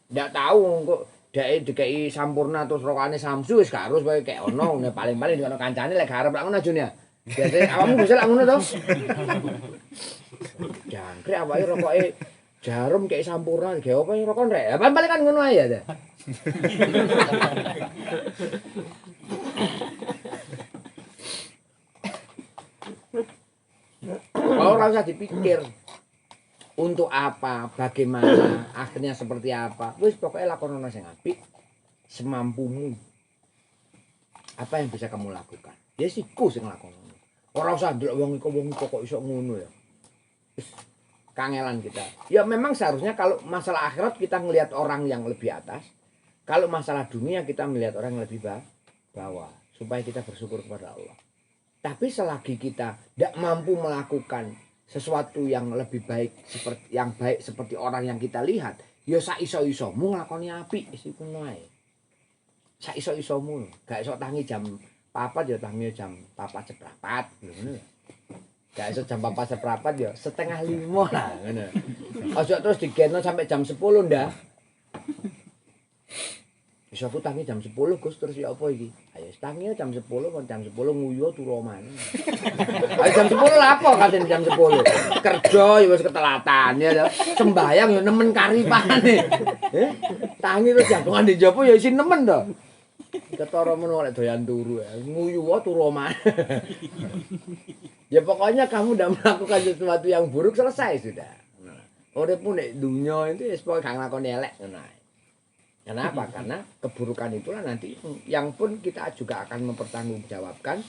Ndak tahu kok dhek dikeki sampurna terus rokane Samsu wis gak harus wae kek ono paling-paling dikono kancane lek gak arep lak ngono Jun ya. Biasane awakmu bisa lak ngono to. Jangkrik awake rokoke jarum kayak sampurna gawe apa rokok rek. Paling kan ngono ae ya. Ora usah dipikir untuk apa, bagaimana, akhirnya seperti apa. Wis pokoknya lakonono sing apik semampumu. Apa yang bisa kamu lakukan? Ya siku sing lakonono. Ora usah ndelok wong iku kok iso ngono ya. Wis kangelan kita. Ya memang seharusnya kalau masalah akhirat kita ngelihat orang yang lebih atas. Kalau masalah dunia kita melihat orang yang lebih bawah. Supaya kita bersyukur kepada Allah. Tapi selagi kita tidak mampu melakukan sesuatu yang lebih baik seperti orang yang kita lihat, ya sak iso-isomu nglakoni apik wis iku wae. Sak iso-isomu, gak iso tangi jam 4 ya tangi jam 4:04 ngono. Gak iso jam 4:04 ya 4:30 lah ngono. Aja terus digenno sampai jam 10 ndak. Wis aku tangi jam 10 Gus terus ya apa iki? Ayo tangi jam 10 jam 10 nguyu turu omah. Ayo jam 10 lah apa katen jam 10. Kerja ya wis ketelatan ya. Sembayang ya nemen karipane. Tangi terus jantungan di jopo ya isin nemen to. Ketara men oleh doyan turu ya. Nguyu turu omah. Ya pokoknya kamu udah melakukan sesuatu yang buruk selesai sudah. Uripmu nek dunya itu wis pokoke gak nglakoni elek ngono. Kenapa? Karena keburukan itulah nanti yang pun kita juga akan mempertanggungjawabkan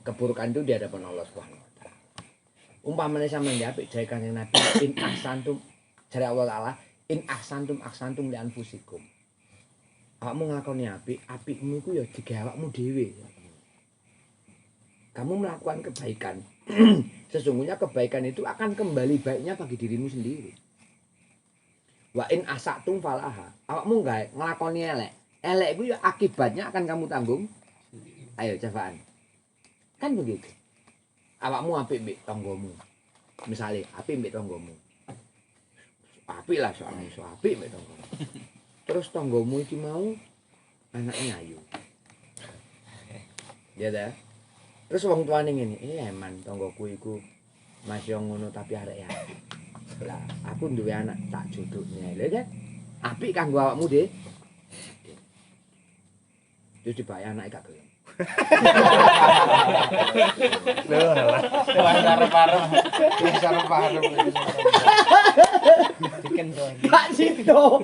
keburukan itu di hadapan Allah Subhanahu wa taala. Umpamane sampeyan apik jare Kanjeng Nabi in ahsantum jare Allah taala in ahsantum li anfusikum. awakmu nglakoni apik, apikmu iku ya digawe awakmu dhewe. Kamu melakukan kebaikan. Sesungguhnya kebaikan itu akan kembali baiknya bagi dirimu sendiri. Wa in asatum falaha. Awakmu enggak nglakoni elek. Elek itu ya akibatnya akan kamu tanggung. Ayo cobaan. Kan begitu. Awakmu apik mbek tanggamu. Misale apik mbek tanggamu. Apik lah soalnya iso apik mbek tanggamu. Terus tanggamu iki mau anaknya ayu. Ya dah. Terus wong tuane ngene, eman tanggoku iku masih ngono tapi arek ya. Lah, aku duwe anak tak jodohnya. Lha kan apik kanggo awakmu, Dik. Terus dibayar anak gak gelem. Lho lah. Wis arep-arep. Chicken to. Gak sido.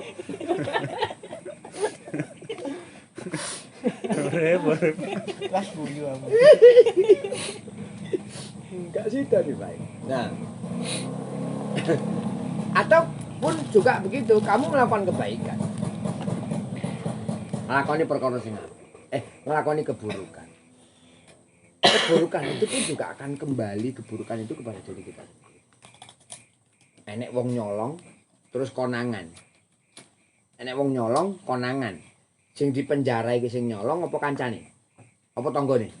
Urip. Las guyu aku. Enggak sido dibayar. Nah. Ataupun juga begitu, kamu melakukan kebaikan. Ngelakoni perkara sing ngelakoni keburukan. Keburukan itu pun juga akan kembali keburukan itu kepada diri kita sendiri. Enek wong nyolong terus konangan. Enek wong nyolong konangan. Sing dipenjara iki sing nyolong apa kancane? Apa tanggane?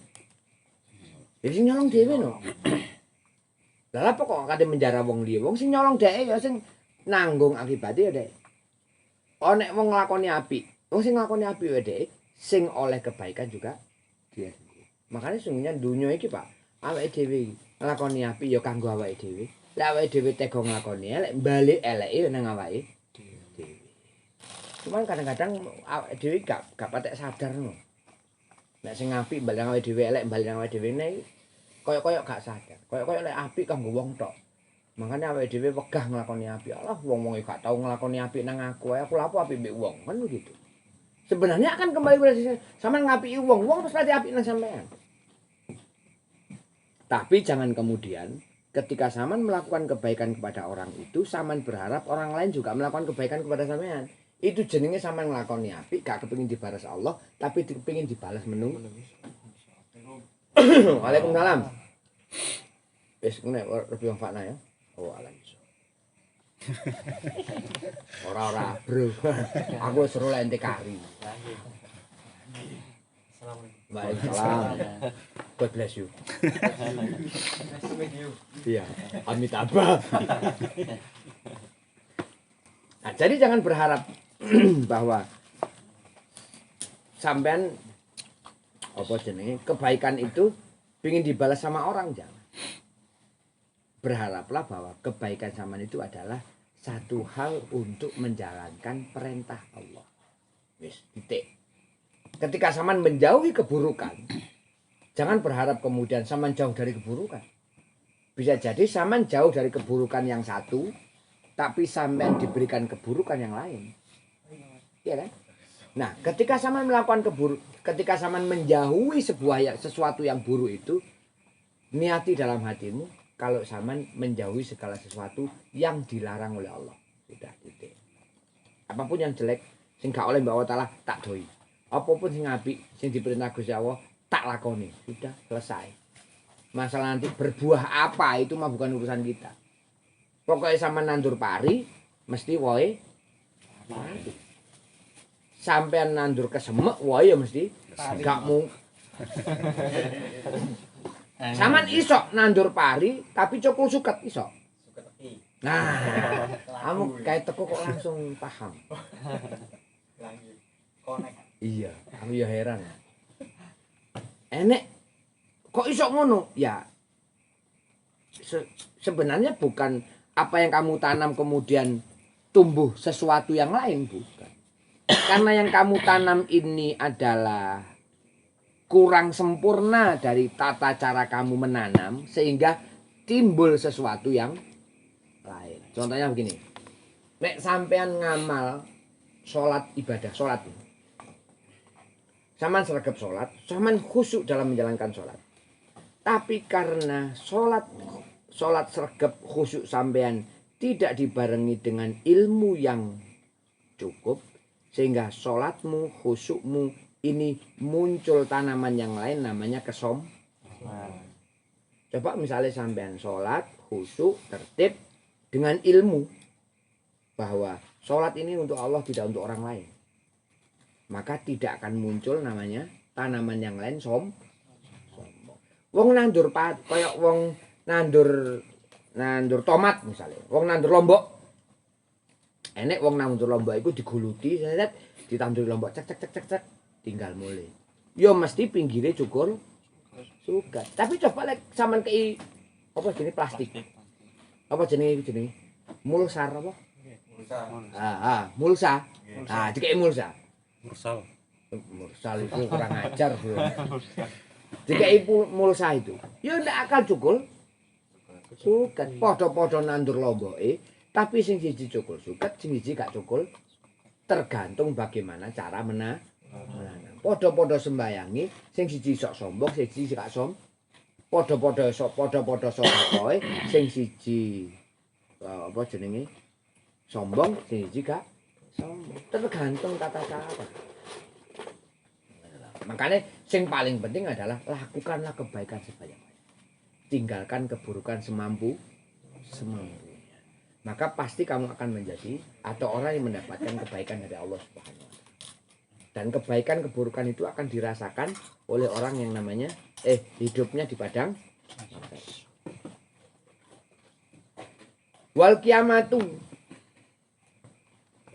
Ya sing nyolong dhewe no. Lah apa kok kate menjara wong liya? Wong sing nyolong dhek ya sing nanggung akibate ya dhek. Nek wong nglakoni apik, wong sing nglakoni apik ya dhek, sing oleh kebaikan juga dia sendiri. Makanya sungguhnya dunia iki, Pak, awake dhewe nglakoni apik ya kanggo awake dhewe. Lah awake dhewe tega nglakoni elek, balik eleke ya nang awake dhewe. Cuman kadang-kadang awake dhewe gak patek sadar no. Nek sing apik balik awake dhewe elek, balik awake dhewe nek koyok-koyok gak sadar. Koyok-koyok lek apik kanggo wong tok. Makane awake dhewe wegah nglakoni apik. Alah wong-wong gak tau nglakoni apik nang aku. Aku lapo apik mbek wong. Kan begitu. Sebenarnya akan kembali pada sampean ngapiki wong, wong terus lagi apik nang sampean. Tapi jangan kemudian ketika sampean melakukan kebaikan kepada orang itu, sampean berharap orang lain juga melakukan kebaikan kepada sampean. Itu jenenge sampean nglakoni apik, gak kepengin dibalas Allah, tapi kepengin dibalas menung. Waalaikumsalam. Wis ngene lebih fana ya. Oh alam iso. Ora bro. Aku seru lah ente kari. Waalaikumsalam. God bless you. Iya, amitabha. Nah, jadi jangan berharap bahwa sampean apa jenenge kebaikan itu ingin dibalas sama orang, jangan. Berharaplah bahwa kebaikan sampean itu adalah satu hal untuk menjalankan perintah Allah. Wis, titik. Ketika sampean menjauhi keburukan, jangan berharap kemudian sampean jauh dari keburukan. Bisa jadi sampean jauh dari keburukan yang satu, tapi sampean diberikan keburukan yang lain. Iya kan? Nah, ketika sampean melakukan ketika sampean menjauhi sesuatu yang buruk itu, niati dalam hatimu kalau sampean menjauhi segala sesuatu yang dilarang oleh Allah. Sudah titik. Apapun yang jelek sing gak oleh Mbak Allah Taala tak doi. Apapun sing apik sing diperintah Gusti Allah tak lakoni. Sudah selesai. Masalah nanti berbuah apa itu mah bukan urusan kita. Pokoknya sampean nandur pari mesti wohe pari. Sampean nandur kesemek wohe ya mesti gak mu. Sampean iso nandur pari tapi cokul suket iso. Nah, kamu kayak teko kok langsung paham. Iya, aku ya heran. Enek kok iso ngono? Ya sebenarnya bukan apa yang kamu tanam kemudian tumbuh sesuatu yang lain, bukan. Karena yang kamu tanam ini adalah kurang sempurna dari tata cara kamu menanam sehingga timbul sesuatu yang lain. Contohnya begini. Nek sampean ngamal salat ibadah, salat. Sampean sregep salat, sampean khusyuk dalam menjalankan salat. Tapi karena salat sregep khusyuk sampean tidak dibarengi dengan ilmu yang cukup, Sehingga sholatmu, khusyukmu ini muncul tanaman yang lain namanya Coba misalnya sampean sholat, khusyuk, tertib dengan ilmu bahwa sholat ini untuk Allah tidak untuk orang lain. Maka tidak akan muncul namanya tanaman yang lain sombong. Wong nandur kayak wong nandur tomat misalnya, wong nandur lombok. Enek wong nandur lombok itu diguluti, ditanduri lombok cek tinggal mulai. Yo mesti pinggirnya cukur sugat. Tapi coba lek sampean kei apa jenis plastik. Apa jenis mulsar apa? Mulsa. Dikei mulsa. Mursal itu kurang ajar bro. Dikei mulsa itu. Ya ndak akal cukul sugat. Podo-podo nandur lomboke, tapi sing siji cukul sugat, sing siji gak cukul. Tergantung bagaimana cara menanam. Podo-podo sembayangi, sing siji sok sombong, sing siji gak podo-podo sombong, sing siji apa jenenge sombong, sing siji gak sombong. Tergantung tata cara. Makanya sing paling penting adalah lakukanlah kebaikan sebanyak-banyaknya. Tinggalkan keburukan semampunya. Maka pasti kamu akan menjadi atau orang yang mendapatkan kebaikan dari Allah Subhanahu wa taala. Dan kebaikan keburukan itu akan dirasakan oleh orang yang namanya hidupnya di padang. Wal kiamatu.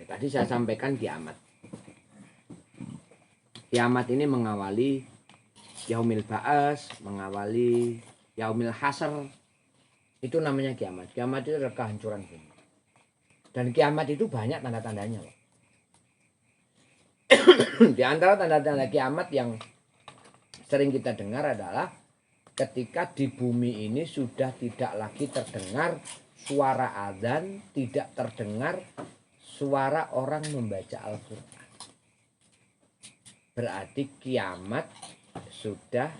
Tadi saya sampaikan kiamat. Kiamat ini mengawali yaumil ba'as, mengawali yaumil hasr. Itu namanya kiamat. Kiamat itu adalah kehancuran bumi. Dan kiamat itu banyak tanda-tandanya. Di antara tanda-tanda kiamat yang sering kita dengar adalah ketika di bumi ini sudah tidak lagi terdengar suara azan, tidak terdengar suara orang membaca Al-Quran. Berarti kiamat sudah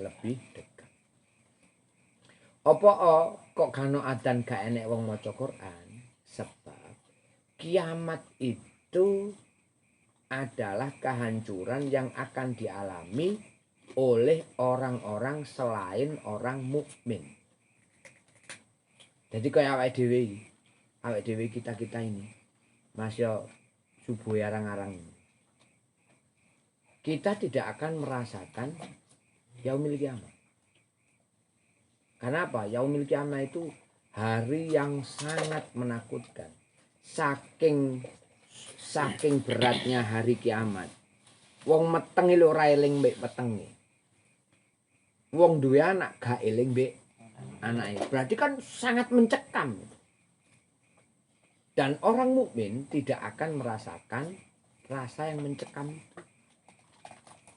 lebih dekat. Apa kok kano adzan gak enek wong maca Quran? Sebab kiamat itu adalah kehancuran yang akan dialami oleh orang-orang selain orang mukmin. Jadi kayak awake dhewe kita ini masih subuh arang-arang ini. Kita tidak akan merasakan yaumil kiamat. Kenapa? Yaumil kiamat itu hari yang sangat menakutkan. Saking beratnya hari kiamat. Wong meteng lho ora eling mbek petenge. Wong duwe anak gak eling mbek anake. Berarti kan sangat mencekam. Dan orang mukmin tidak akan merasakan rasa yang mencekam itu.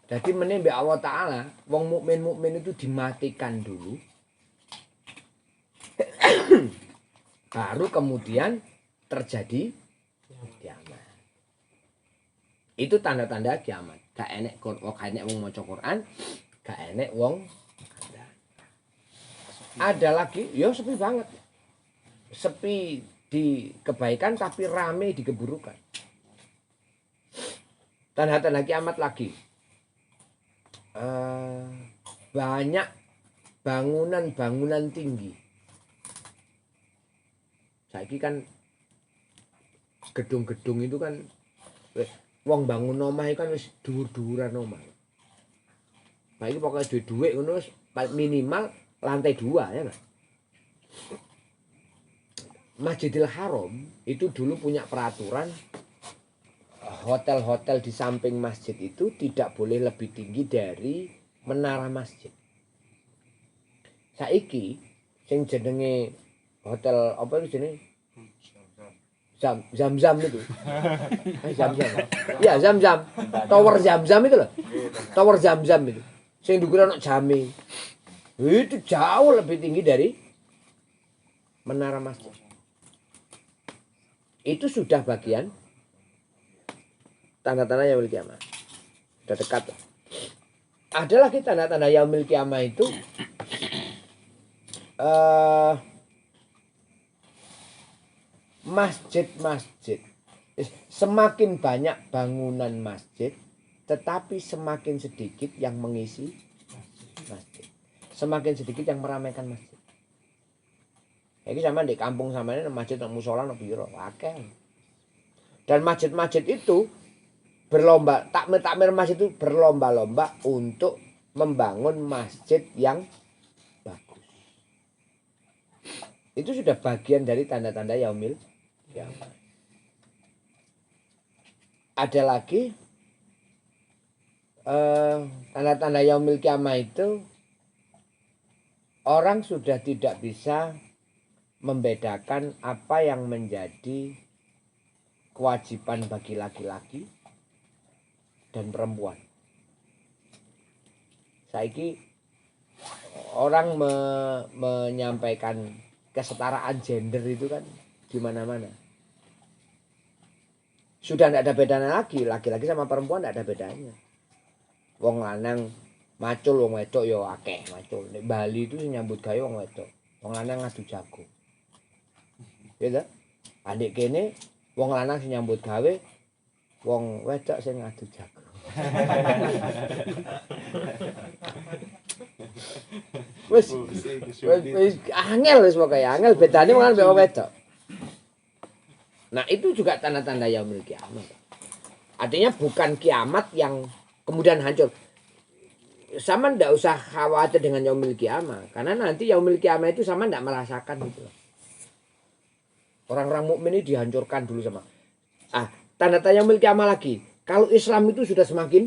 Jadi menimba Allah Ta'ala, wong mukmin itu dimatikan dulu. Baru kemudian terjadi kiamat. Itu tanda-tanda kiamat. Gak enek wong maca Quran, gak enek wong ada lagi, ya sepi banget. Sepi di kebaikan tapi rame di keburukan. Tanda-tanda kiamat lagi. Banyak bangunan-bangunan tinggi. Saiki kan gedung-gedung itu kan wong bangun omah itu kan wis dhuwur-dhuwuran omah. Nah iki pokoke duwe ngono wis minimal lantai 2 ya kan. Masjidil Haram itu dulu punya peraturan hotel-hotel di samping masjid itu tidak boleh lebih tinggi dari menara masjid. Saiki sing jenenge hotel apa itu jenenge? Zam-zam itu. Zam-zam. Ya, Zam-zam. Tower Zam-zam itu loh. Tower Zam-zam itu. Sing dhuwur ana jame. Itu jauh lebih tinggi dari menara masjid. Itu sudah bagian tanda-tanda yaumil kiamah. Sudah dekat. Ada lagi tanda-tanda yaumil kiamah itu masjid-masjid Semakin banyak bangunan masjid, tetapi semakin sedikit yang mengisi masjid. Semakin sedikit yang meramaikan masjid. Iki sama di kampung sama ini masjid nang musala nang piro akeh. Dan masjid-masjid itu berlomba, takmir masjid itu berlomba-lomba untuk membangun masjid yang bagus. Itu sudah bagian dari tanda-tanda yaumil kiamat. Ada lagi tanda-tanda yaumil kiamat itu orang sudah tidak bisa membedakan apa yang menjadi kewajiban bagi laki-laki dan perempuan. Saiki orang menyampaikan kesetaraan gender itu kan di mana-mana. Sudah tidak ada bedanya lagi, laki-laki sama perempuan tidak ada bedanya. Wong lanang macul, wong wedok ya akeh macul. Nek Bali itu nyambut gawe wong wedok, wong lanang ngadu jago. Gitu. Adik kene wong lanang sing nyambut gawe, wong wedok sing ngadu jago. Wis angel wis pokoke angel bedane wong lanang wong wedok. Nah, itu juga tanda-tanda yaumil kiamat. Artinya bukan kiamat yang kemudian hancur. Sama ndak usah khawatir dengan yaumil kiamat, karena nanti yaumil kiamat itu sama ndak merasakan gitu. Orang-orang mukmin ini dihancurkan dulu sama. Tanda-tanda yaumil kiamat lagi. Kalau Islam itu sudah semakin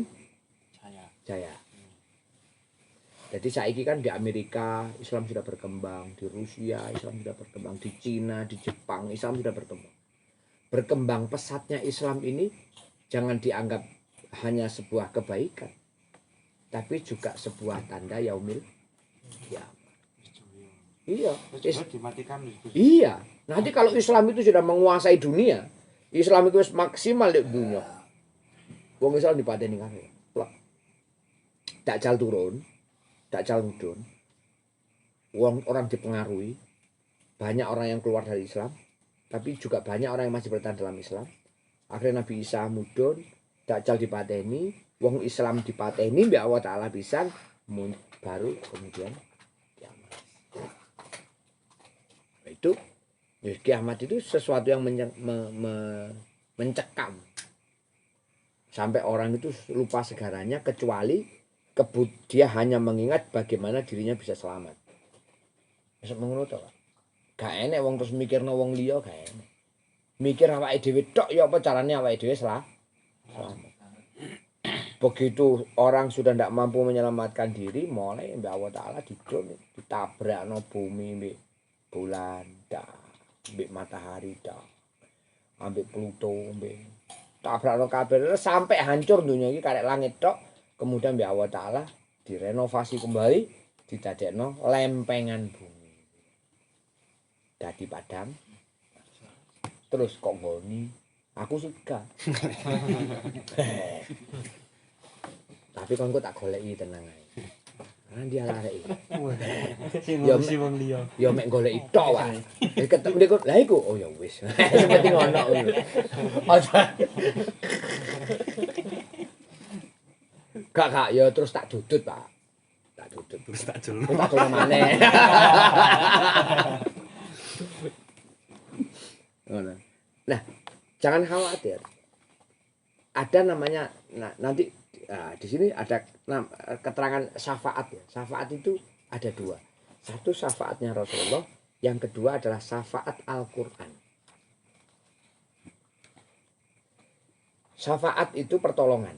jaya. Jadi saiki kan di Amerika Islam sudah berkembang, di Rusia Islam sudah berkembang, di Cina, di Jepang Islam sudah berkembang. Berkembang pesatnya Islam ini jangan dianggap hanya sebuah kebaikan, tapi juga sebuah tanda yaumil kiamat. Iya, iya. Nanti kalau Islam itu sudah menguasai dunia, Islam itu maksimal di dunia. Wong Islam dipateni kabeh. Dajjal turun, Dajjal mudhun. Wong orang dipengaruhi, banyak orang yang keluar dari Islam, tapi juga banyak orang yang masih bertahan dalam Islam. Akhirnya Nabi Isa mudhun, Dajjal dipateni, wong Islam dipateni mbek Allah Taala pisan, baru kemudian kiamat. Itu kiamat itu sesuatu yang mencekam. Sampai orang itu lupa segaranya kecuali dia hanya mengingat bagaimana dirinya bisa selamat. Wis ngono to, Pak. Gak enek wong terus mikirno wong liya gak enek. Mikir awake dhewe tok ya apa carane awake dhewe selamat. Begitu orang sudah tidak mampu menyelamatkan diri, mulai mbak Allah Ta'ala ditabrakno bumi mbak bulan dah, mbak matahari dah, ambek Pluto mbak tabrakno kabeh sampai hancur dunia ini karek langit tok. Kemudian mbak Allah Ta'ala direnovasi kembali, didadekno lempengan bumi. Dadi padang. Terus kok ngoni? Aku suka. Tapi kon kok tak goleki tenang ae. Karena dia lareki. Ya wong liya. Ya mek goleki tok wae. Ketemu niku lha iku oh ya wis. Seperti ngono. Kak ya terus tak dudut, Pak. Tak dudut terus tak jelno. Tak jelno maneh. Nah, jangan khawatir. Ada namanya nanti di sini ada keterangan syafaat ya. Syafaat itu ada dua. Satu syafaatnya Rasulullah, yang kedua adalah syafaat Al-Qur'an. Syafaat itu pertolongan.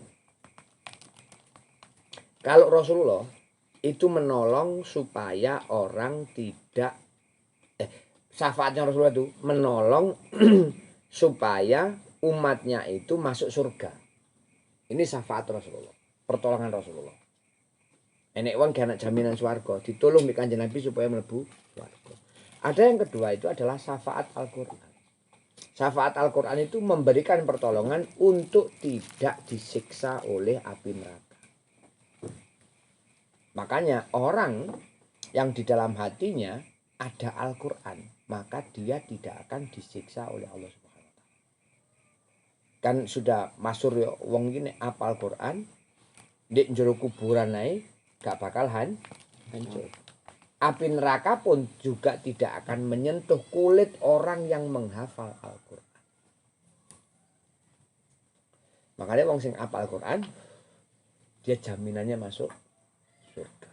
Kalau Rasulullah itu menolong supaya orang tidak syafaatnya Rasulullah itu menolong supaya umatnya itu masuk surga. Ini syafaat Rasulullah, pertolongan Rasulullah. Enek wong gak ana jaminan swarga, ditolong di Kanjeng Nabi supaya mlebu swarga. Ada yang kedua itu adalah syafaat Al-Qur'an. Syafaat Al-Qur'an itu memberikan pertolongan untuk tidak disiksa oleh api neraka. Makanya orang yang di dalam hatinya ada Al-Qur'an, maka dia tidak akan disiksa oleh Allah Subhanahu wa taala. kan sudah masyhur ya wong iki nek apal Quran ndek njero kuburan ae gak bakal hancur. Api neraka pun juga tidak akan menyentuh kulit orang yang menghafal Al-Quran. Makanya wong sing apal Quran dia jaminannya masuk surga.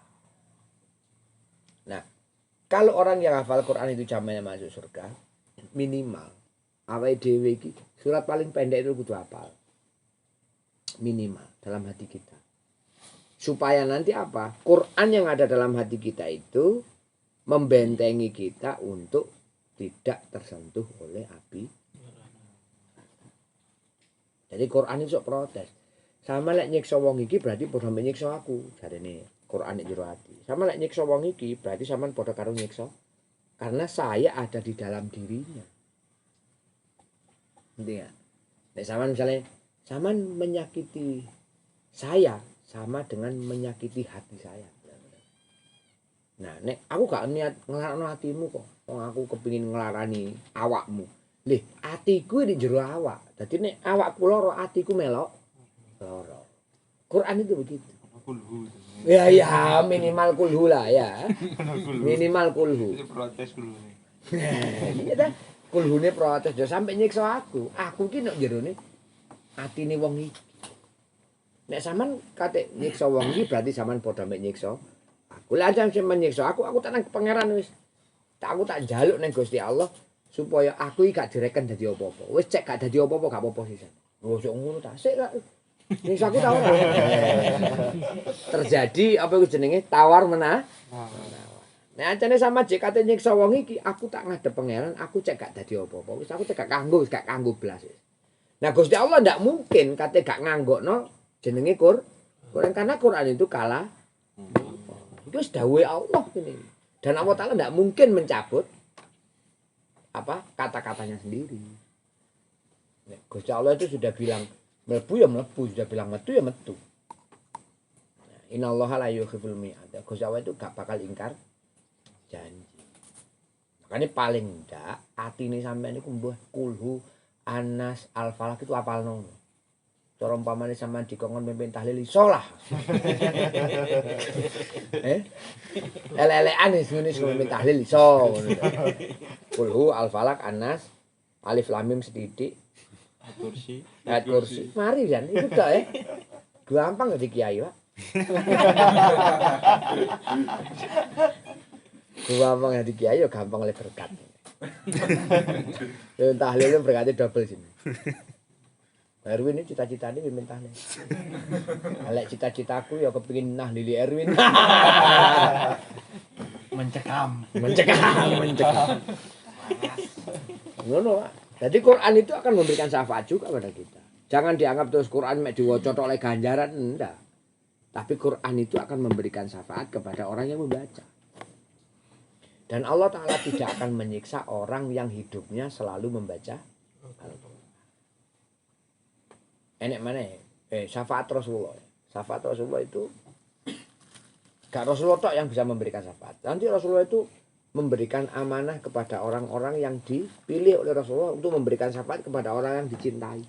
Nah, kalau orang yang hafal Quran itu jaminannya masuk surga, minimal awake dhewe iki surat paling pendek itu kudu hafal. Minimal dalam hati kita. Supaya nanti apa? Quran yang ada dalam hati kita itu membentengi kita untuk tidak tersentuh oleh api. Jadi Quran itu sok protes. Sama lek nyiksa wong iki berarti padha nyiksa aku, jarene Quran nek jero ati. Sama lek nyiksa wong iki berarti sampean padha karo nyiksa. Karena saya ada di dalam dirinya. Ngerti ya? Nek sampean misalnya sampean menyakiti saya sama dengan menyakiti hati saya. Nah, nek aku gak niat nglarano hatimu kok. Wong aku kepengin nglarani awakmu. Lih, atiku di jero awak. Dadi nek awakku lara, atiku melok lara. Quran itu begitu. Kulhu. Ya ya minimal kulhu lah ya. Minimal kulhu. Itu protes kulhu. Iya dah. Kulhune protes yo sampe nyiksa aku. Aku ki nek jerone atine wong iki. Nek sampean kate nyiksa wong iki berarti sampean padha mek nyiksa. Aku lha aja sampean nyiksa aku tak nang pangeran wis. Aku tak njaluk ning Gusti Allah supaya aku iki gak direken dadi apa-apa. Wis cek gak dadi apa-apa gak apa-apa sisan. Lho sok ngono ta. Sik gak nyiksa aku ta ora. Terjadi apa iku jenenge tawar menah. Nek ancene sama jek kate nyiksa wong iki aku tak ngadep pangeran, aku cek gak dadi apa-apa. Wis aku cek gak kanggo blas. Nah Gusti Allah ndak mungkin kate gak nganggokno jenenge Quran karena Quran itu kalah. Itu dawuhe Allah ini. Dan Allah Ta'ala ndak mungkin mencabut apa kata-katanya sendiri. Nah, Gusti Allah itu sudah bilang mlebu ya mlebu, sudah bilang metu ya metu. Nah, innallaha la yukhiful mi'ad. Gusti Allah itu gak bakal ingkar janji. Makanya paling ndak atine sampean iku mbuh kulhu Anas Al-Falaq itu apalno. Cara umpamane sampean dikongkon mimpin tahlil iso lah. Elelekan wis ngene mimpin tahlil iso ngono. Kulhu Al-Falaq Anas Alif Lam Mim sedidik Kursi. ayat kursi. Mari jan itu tok gampang dadi kiai, Pak. Gampang dadi kiai ya gampang oleh berkat. Yo tahlil berkatnya double sini. Erwin ini cita-citanya mimpin tahlil. Lek cita-citaku ya kepengin nahlili Erwin. Mencekam. Ngono, Pak. Jadi Quran itu akan memberikan syafaat juga pada kita. Jangan dianggap terus Quran mek diwaca tok oleh ganjaran, enggak. Tapi Quran itu akan memberikan syafaat kepada orang yang membaca. Dan Allah Ta'ala tidak akan menyiksa orang yang hidupnya selalu membaca Al-Quran. Enek mana syafaat Rasulullah. Syafaat Rasulullah itu gak Rasulullah tok yang bisa memberikan syafaat. Nanti Rasulullah itu memberikan amanah kepada orang-orang yang dipilih oleh Rasulullah untuk memberikan syafaat kepada orang yang dicintai.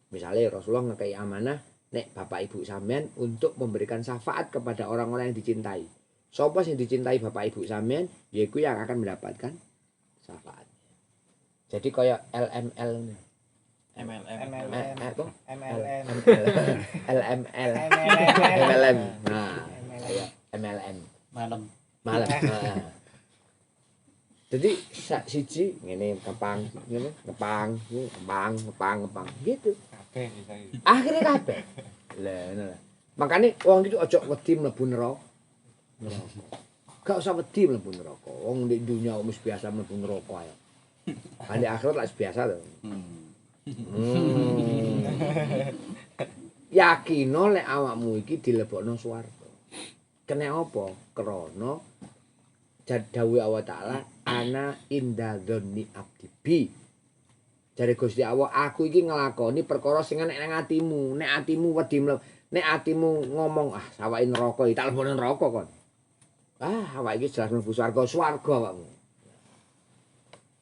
Misalnya Rasulullah ngekei amanah nek bapak ibu sampean untuk memberikan syafaat kepada orang-orang yang dicintai. Sapa sing dicintai bapak ibu sampean, yaiku yang akan mendapatkan syafaat. Jadi kayak LML MLM. MLM. Nah, kayak MLM. Malam. Nah. Jadi siji ngene kepang, ngene kepang gitu. Kabeh iki. Akhirnya kabeh. Lah ngono lah. Makane wong iki aja wedi mlebu neraka. Gak usah wedi mlebu neraka. Wong di dunia wis biasa mlebu neraka ae. Di akhirat lak biasa to. Yakino lek awakmu iki dilebokno swarga. Kene apa? Krana dawuh Allah Ta'ala ana inda dzanni abdi bi. Jare Gusti Allah, aku iki nglakoni perkara sing enek nang atimu. Nek atimu wedi nek atimu ngomong sawake neraka iki tak lebokno neraka kon. Awak iki jelas mlebu swarga awakmu.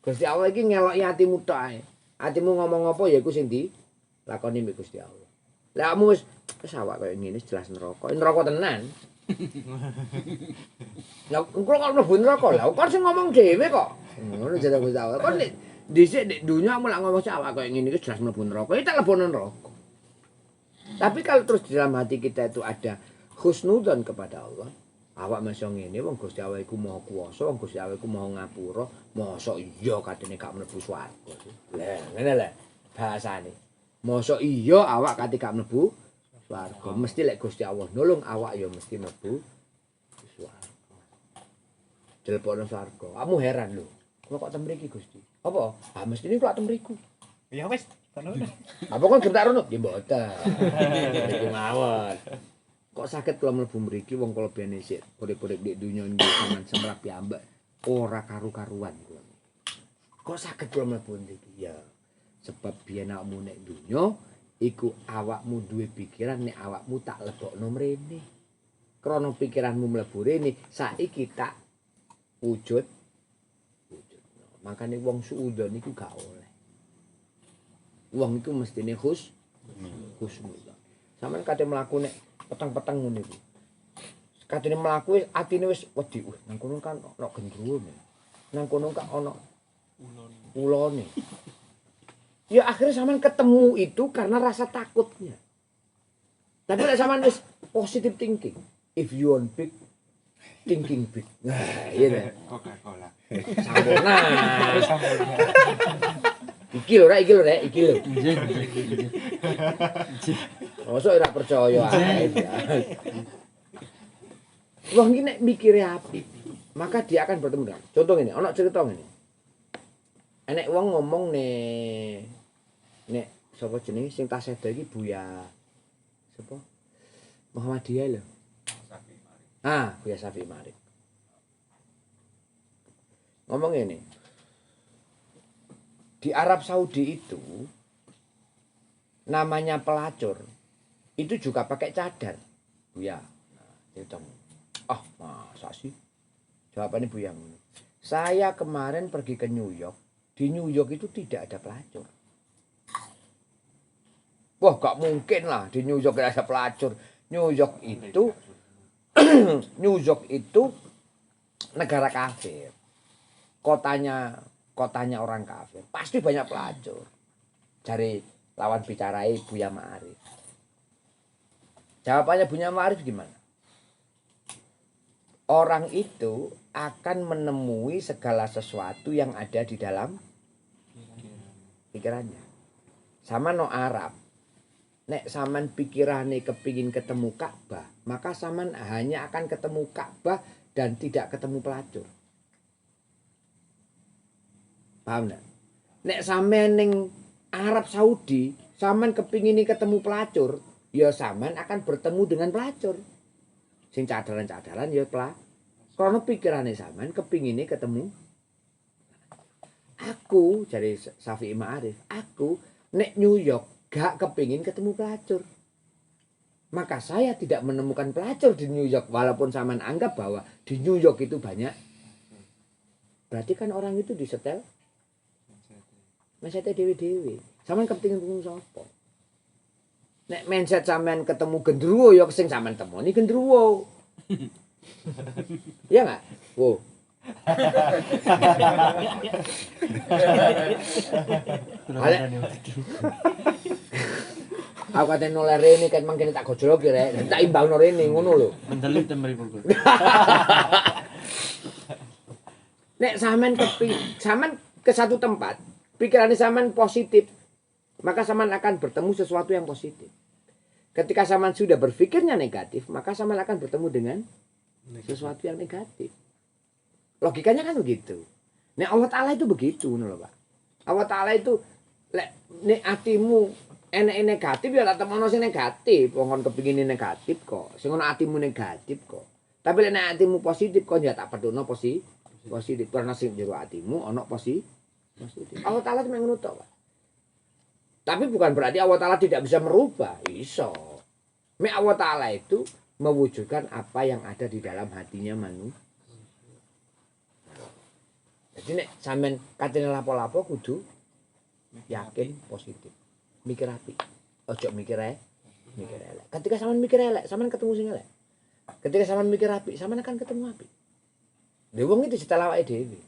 Gusti Allah iki ngeloki atimu tok ae. Atimu ngomong apa ya iku sing lakoni mbek Gusti Allah. Lah kamu wis awak koyo ngene jelas neraka. Neraka tenan. Lah kok mlebu neraka lah kok sing ngomong dhewe kok. Ngono jare Gusti Allah. Kok nek dhisik nek dunya mulak ngomong awak koyo ngene iki jelas mlebu neraka. Ya tak lebono neraka. Tapi kalau terus di dalam hati kita itu ada husnudzon kepada Allah, awak masih ngene wong Gusti Allah iku Maha Kuwasa, wong Gusti Allah iku Maha Ngapura, mosok iya katene gak mlebu swarga. Lah ngene lho bahasane. Mosok iya awak kate gak mlebu swarga. Mesti lek Gusti Allah nulung awak ya mesti mlebu swarga. Dilebokno swarga. Kamu heran lho. Kok ten mriki Gusti? Apa? Ah mesti niku lak ten mriku. Ya wis, kono. Apa kon gertak rono? Ya mboten. Iki mawon. Kok saged kula mlebu mriki wong kula biyen isih urip-urip di donya nggih sampean semrap piyambak ora karu-karuan kula. Kok saged kula mlebu mriki? Ya sebab biyen awakmu nek donya iku awakmu duwe pikiran nek awakmu tak lebokno mrene. Krana pikiranmu mlebu rene saiki tak wujud. Makane wong suudzon iku gak oleh. Wong iku mestine husnudzon. Sampeyan kate mlaku nek peteng-peteng ngono iku. Kadene mlaku atine wis wedi. Nang kono kan ana gendruwo. Nang kono kan ana ulone. Ya akhirnya sampean ketemu itu karena rasa takutnya. Tapi nek sampean wis positive thinking, if you want big, thinking big. Nah, iya deh. Coca-Cola. Sampurna. Iki lho rek, iki lho. Mosok ora percaya ae. Wong iki nek mikire apik, maka dia akan bertemu dengan. Contoh ngene, ana cerita ngene. Enek wong ngomong nek sapa jenenge sing tas sedo iki Buya sapa? Muhammadiyah lho. Ah, Buya Syafi'i Ma'arif. Ngomong ngene. Di Arab Saudi itu namanya pelacur itu juga pakai cadar. Buya. Nah, itu. Ah, masa sih? Jawabannya Buya. Saya kemarin pergi ke New York. Di New York itu tidak ada pelacur. Wah, gak mungkin lah di New York ada pelacur. New York itu New York itu negara kafir. Kotanya orang kafir. Pasti banyak pelacur. Dari lawan bicarai Buya Ma'arif. Jawabannya Buya Ma'arif gimana? Orang itu akan menemui segala sesuatu yang ada di dalam pikirannya. Sama no Arab. Nek saman pikirane kepingin ketemu Ka'bah, maka saman hanya akan ketemu Ka'bah dan tidak ketemu pelacur. Paham enggak? Nek sampean ning Arab Saudi, saman kepingin ketemu pelacur, ya saman akan bertemu dengan pelacur. Sing cadaran-cadaran ya karena pikirane sampean kepingine ketemu. Aku dari Syafi'i Ma'arif, aku nek New York gak kepingin ketemu pelacur. Maka saya tidak menemukan pelacur di New York walaupun sampean anggap bahwa di New York itu banyak. Berarti kan orang itu disetel mindset dewe-dewe. Sampean kepingin ketemu sapa? Nek mindset sampean ketemu gendruwo ya sing sampean temoni gendruwo. Iya enggak? Wow. Aku kate noleh rene ket mangkene tak gojloki rek, tak imbangno rene ngono lho. Mendelit mriku. Nek sampean ke satu tempat, pikirannya sampean positif, maka sampean akan bertemu sesuatu yang positif. Ketika sampean sudah berpikirnya negatif, maka sampean akan bertemu dengan sesuatu yang negatif. Logikanya kan begitu. Nek Allah Ta'ala itu begitu ngono lho, Pak. Allah Ta'ala itu nek atimu enek negatif ya tak temono sing negatif. Wong kon kepingine negatif kok. Sing ono atimu negatif kok. Tapi nek atimu positif kok ya tak pedono positif. Karena sing jero atimu ono positif. Allah Ta'ala cuma ngono tok, Pak. Tapi bukan berarti Allah Ta'ala tidak bisa merubah. Iso. Mek Allah Ta'ala itu mewujudkan apa yang ada di dalam hatinya manusia. Jadi nek sampean katene lapo-lapo kudu yakin positif. Mikir apik. Ojo mikir elek. Ketika sampean mikir elek, sampean ketemu sing elek. Ketika sampean mikir apik, sampean akan ketemu apik. Lha wong itu setelah awake dhewe.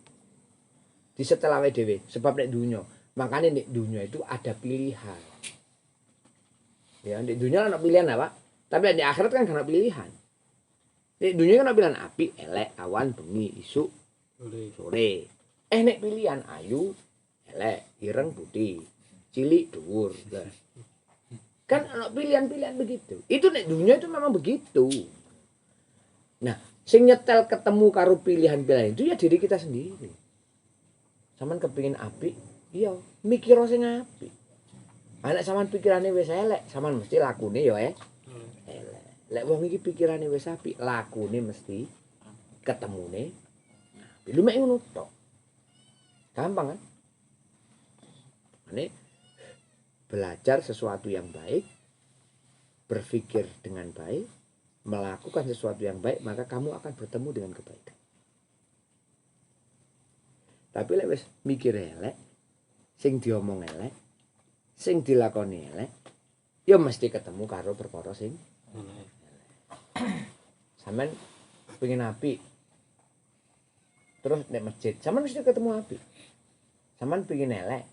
Di setelah awake dhewe, sebab nek dunya, makanya nek dunya itu ada pilihan. Ya, nek dunya ana pilihan apa? Tapi di akhirat kan gak ada pilihan. Nek dunya kan ada pilihan apik, elek, awan, bengi, isuk, sore. Nek pilihan ayu, elek, ireng, putih, cilik, dhuwur. Kan ada pilihan-pilihan begitu. Itu nek dunia itu memang begitu. Nah, sing nyetel ketemu karo pilihan-pilihan itu ya diri kita sendiri. Sampeyan kepengin apik, iya, mikir sing apik. Anak sampean pikirane wis elek, sampean mesti lakune ya elek. Lek wong iki pikirane wis apik, lakune mesti ketemune apik. Lu mek ngono tok. Gampang kan? Ini belajar sesuatu yang baik, berpikir dengan baik, melakukan sesuatu yang baik, maka kamu akan bertemu dengan kebaikan. Tapi lek wis mikir elek, sing diomong elek, sing dilakoni elek, ya mesti ketemu karo perkara sing elek. Sampeyan pengen apik. Terus nek masjid, sampeyan mesti ketemu apik. Sampeyan pengen elek.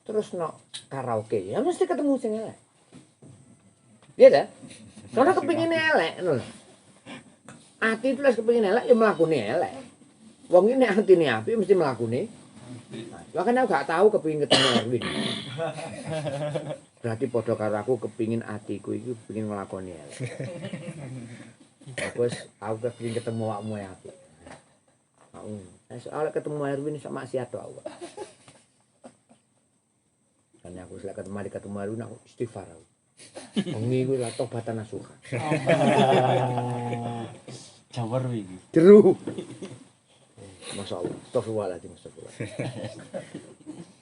Terus no karaoke, ya mesti ketemu sing elek. Iya dah. Karena kepingin elek ngono lho. Ati itu lek kepingin elek ya mlakune elek. Wong iki nek atine apik mesti mlakune. Lah kan aku gak tahu kepingin ketemu Erwin. Berarti padha karo aku kepingin atiku iki kepingin nglakoni elek. Aku kepingin ketemu awakmu apik. Soalnya ketemu Erwin sak maksiat tok aku. Kan aku selek ketemu Erwin aku istighfar aku. Wengi kuwi lah tobatan nasuha. Jawar iki. Jeru. Masyaallah, astagfirullahaladzim, astagfirullah.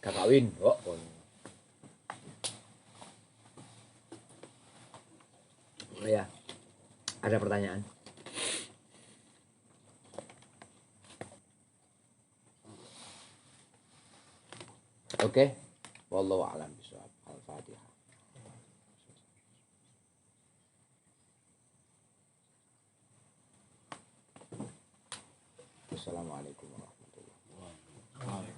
Kakawin, kok. Oh ya, ada pertanyaan? Oke, wallahu a'lam bishawab. Al-Fatihah. Assalamualaikum warahmatullahi wabarakatuh.